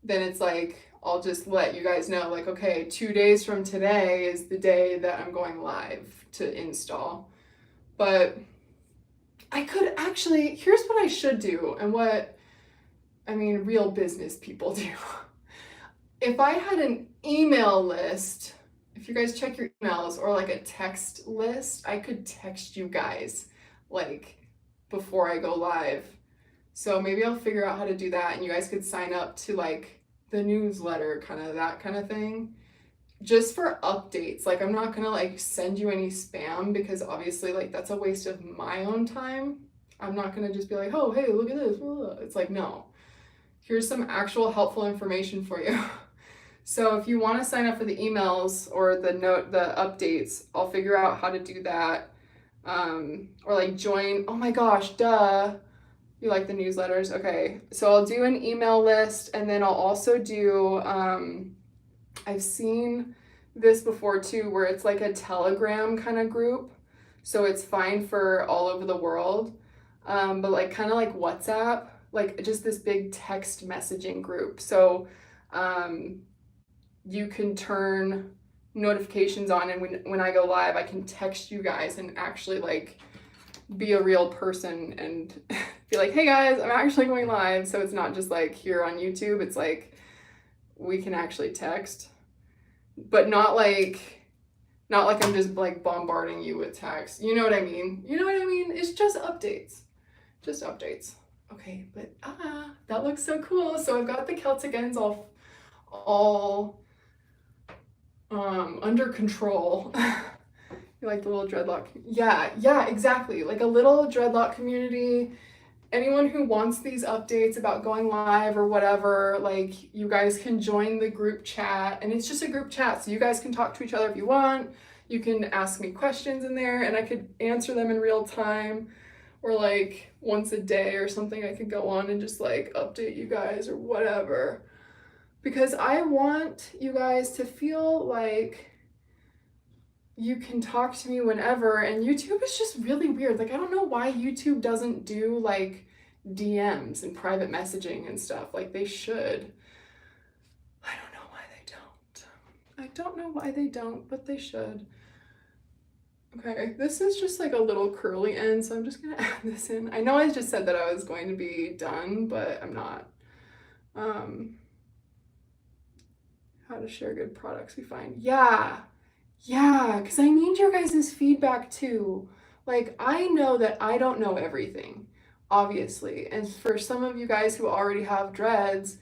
then it's like I'll just let you guys know, like, okay, 2 days from today is the day that I'm going live to install. But I could actually, here's what I should do and what, I mean, real business people do. If I had an email list, if you guys check your emails, or like a text list, I could text you guys like before I go live. So maybe I'll figure out how to do that and you guys could sign up to like the newsletter, kind of that kind of thing, just for updates. Like I'm not gonna like send you any spam because obviously like that's a waste of my own time. I'm not gonna just be like, oh, hey, look at this. It's like, no, here's some actual helpful information for you. So if you want to sign up for the emails or the updates, I'll figure out how to do that. Or like join, oh my gosh, duh. You like the newsletters? Okay. So I'll do an email list, and then I'll also do, I've seen this before too, where it's like a Telegram kind of group. So it's fine for all over the world. But like kind of like WhatsApp, like just this big text messaging group. So you can turn notifications on, and when I go live, I can text you guys and actually like be a real person and be like, hey guys, I'm actually going live. So it's not just like here on YouTube, it's like we can actually text, but not like I'm just like bombarding you with text. You know what I mean? It's just updates. Okay, but that looks so cool. So I've got the Celtic ends all under control. You like the little dreadlock? Yeah, exactly. Like a little dreadlock community. Anyone who wants these updates about going live or whatever, like you guys can join the group chat, and it's just a group chat, so you guys can talk to each other if you want. You can ask me questions in there and I could answer them in real time, or like once a day or something I could go on and just like update you guys or whatever. Because I want you guys to feel like you can talk to me whenever, and YouTube is just really weird. Like I don't know why YouTube doesn't do like DMs and private messaging and stuff like they should. I don't know why they don't, but they should. Okay, this is just like a little curly end, so I'm just gonna add this in. I know I just said that I was going to be done, but I'm not. How to share good products we find. Yeah, because I need your guys' feedback too. Like, I know that I don't know everything, obviously. And for some of you guys who already have dreads,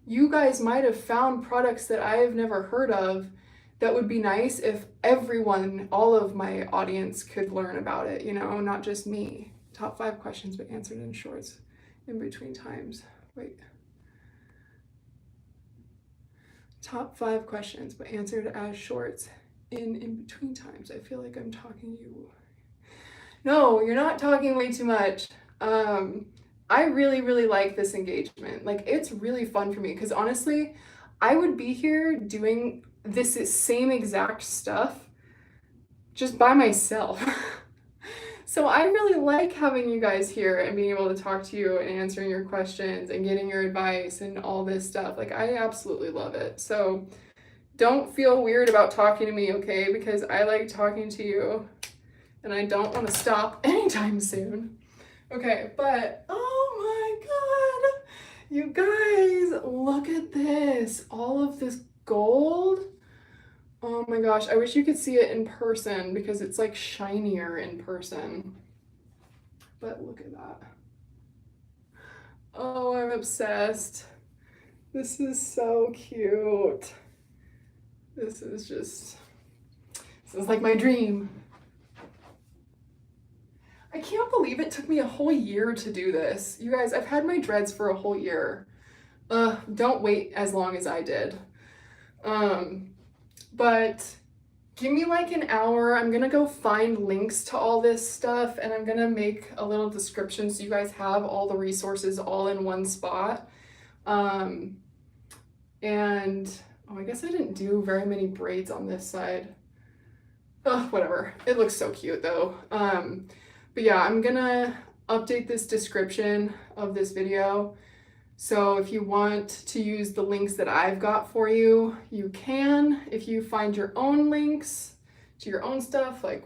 you guys might have found products that I have never heard of that would be nice if everyone, all of my audience could learn about it, not just me. Top 5 questions but answered in shorts in between times. Wait. Top 5 questions but answered as shorts in between times. I feel like I'm talking to you. No, you're not talking way too much. I really like this engagement. Like it's really fun for me because honestly, I would be here doing this same exact stuff just by myself. So I really like having you guys here and being able to talk to you and answering your questions and getting your advice and all this stuff. Like I absolutely love it. So don't feel weird about talking to me, okay? Because I like talking to you and I don't want to stop anytime soon. Okay, but oh my God, you guys, look at this. All of this gold. Oh my gosh, I wish you could see it in person because it's like shinier in person. But look at that. Oh, I'm obsessed. This is so cute. This is like my dream. I can't believe it took me a whole year to do this. You guys, I've had my dreads for a whole year. Don't wait as long as I did. But give me like an hour. I'm gonna go find links to all this stuff, and I'm gonna make a little description so you guys have all the resources all in one spot. And oh, I guess I didn't do very many braids on this side. Oh, whatever. It looks so cute though. But yeah, I'm gonna update this description of this video. So if you want to use the links that I've got for you, you can. If you find your own links to your own stuff, like,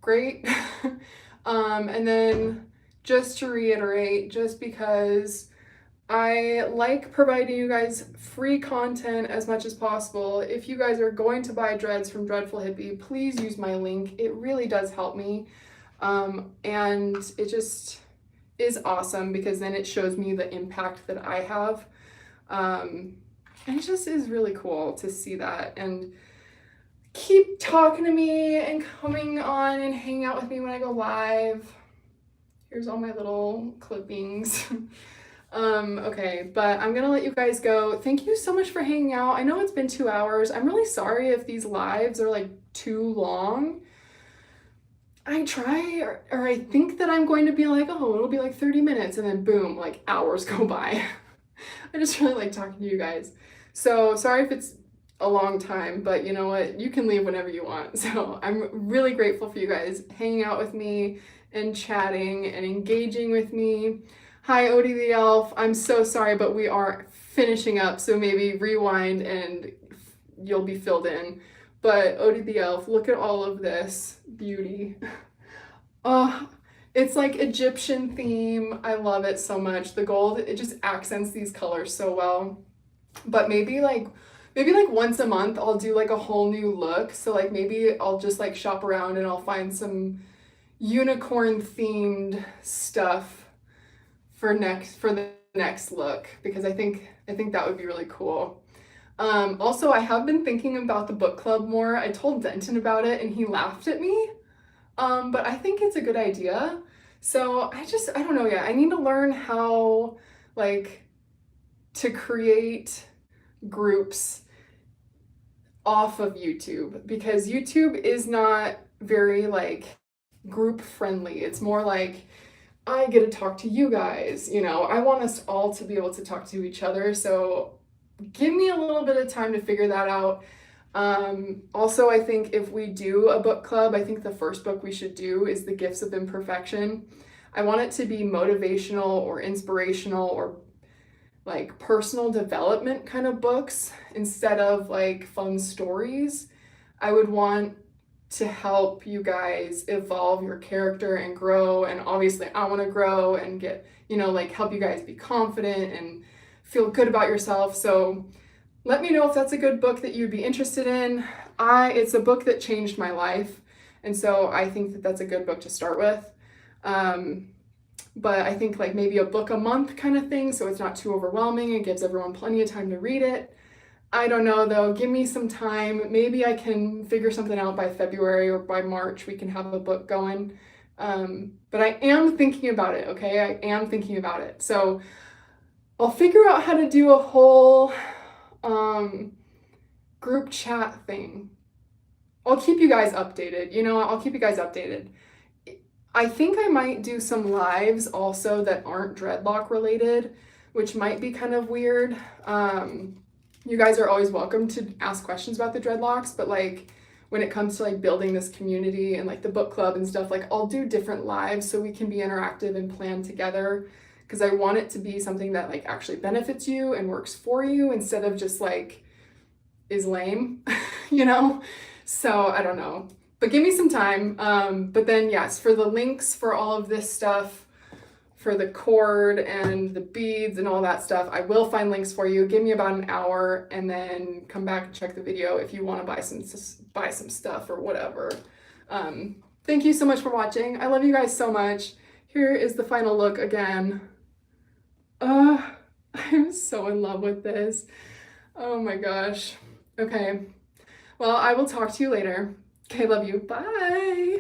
great. And then just to reiterate, just because I like providing you guys free content as much as possible, if you guys are going to buy dreads from Dreadful Hippie, please use my link. It really does help me. And it just is awesome because then it shows me the impact that I have. And it just is really cool to see that. And keep talking to me and coming on and hanging out with me when I go live. Here's all my little clippings. Okay, but I'm gonna let you guys go. Thank you so much for hanging out. I know it's been 2 hours. I'm really sorry if these lives are like too long. I try, or I think that I'm going to be like, oh, it'll be like 30 minutes, and then boom, like hours go by. I just really like talking to you guys. So sorry if it's a long time, but you know what? You can leave whenever you want. So I'm really grateful for you guys hanging out with me and chatting and engaging with me. Hi, Odie the Elf. I'm so sorry, but we are finishing up, so maybe rewind and you'll be filled in. But Odie the Elf, look at all of this beauty. Oh, it's like Egyptian theme. I love it so much. The gold, it just accents these colors so well. But maybe like once a month I'll do like a whole new look. So like maybe I'll just like shop around and I'll find some unicorn themed stuff for the next look, because I think that would be really cool. Also, I have been thinking about the book club more. I told Denton about it and he laughed at me. But I think it's a good idea. So I don't know yet. I need to learn how like to create groups off of YouTube, because YouTube is not very like group friendly. It's more like I get to talk to you guys, you know. I want us all to be able to talk to each other. So give me a little bit of time to figure that out. Also, I think if we do a book club, I think the first book we should do is The Gifts of Imperfection. I want it to be motivational or inspirational or like personal development kind of books instead of like fun stories. I would want to help you guys evolve your character and grow, and obviously I want to grow and get, you know, like help you guys be confident and feel good about yourself. So let me know if that's a good book that you'd be interested in. It's a book that changed my life, and so I think that that's a good book to start with. But I think like maybe a book a month kind of thing, so it's not too overwhelming. It gives everyone plenty of time to read it. I don't know though, give me some time. Maybe I can figure something out by February or by March. We can have a book going. But I am thinking about it, okay? I am thinking about it. So I'll figure out how to do a whole group chat thing. I'll keep you guys updated. You know, I'll keep you guys updated. I think I might do some lives also that aren't dreadlock related, which might be kind of weird. You guys are always welcome to ask questions about the dreadlocks, but like when it comes to like building this community and like the book club and stuff, like I'll do different lives so we can be interactive and plan together, because I want it to be something that like actually benefits you and works for you instead of just like is lame, you know? So I don't know. But give me some time. But then yes, for the links for all of this stuff, for the cord and the beads and all that stuff, I will find links for you. Give me about an hour and then come back and check the video if you want to buy some stuff or whatever. Thank you so much for watching. I love you guys so much. Here is the final look again. I'm so in love with this. Oh my gosh. Okay. Well, I will talk to you later. Okay, love you. Bye.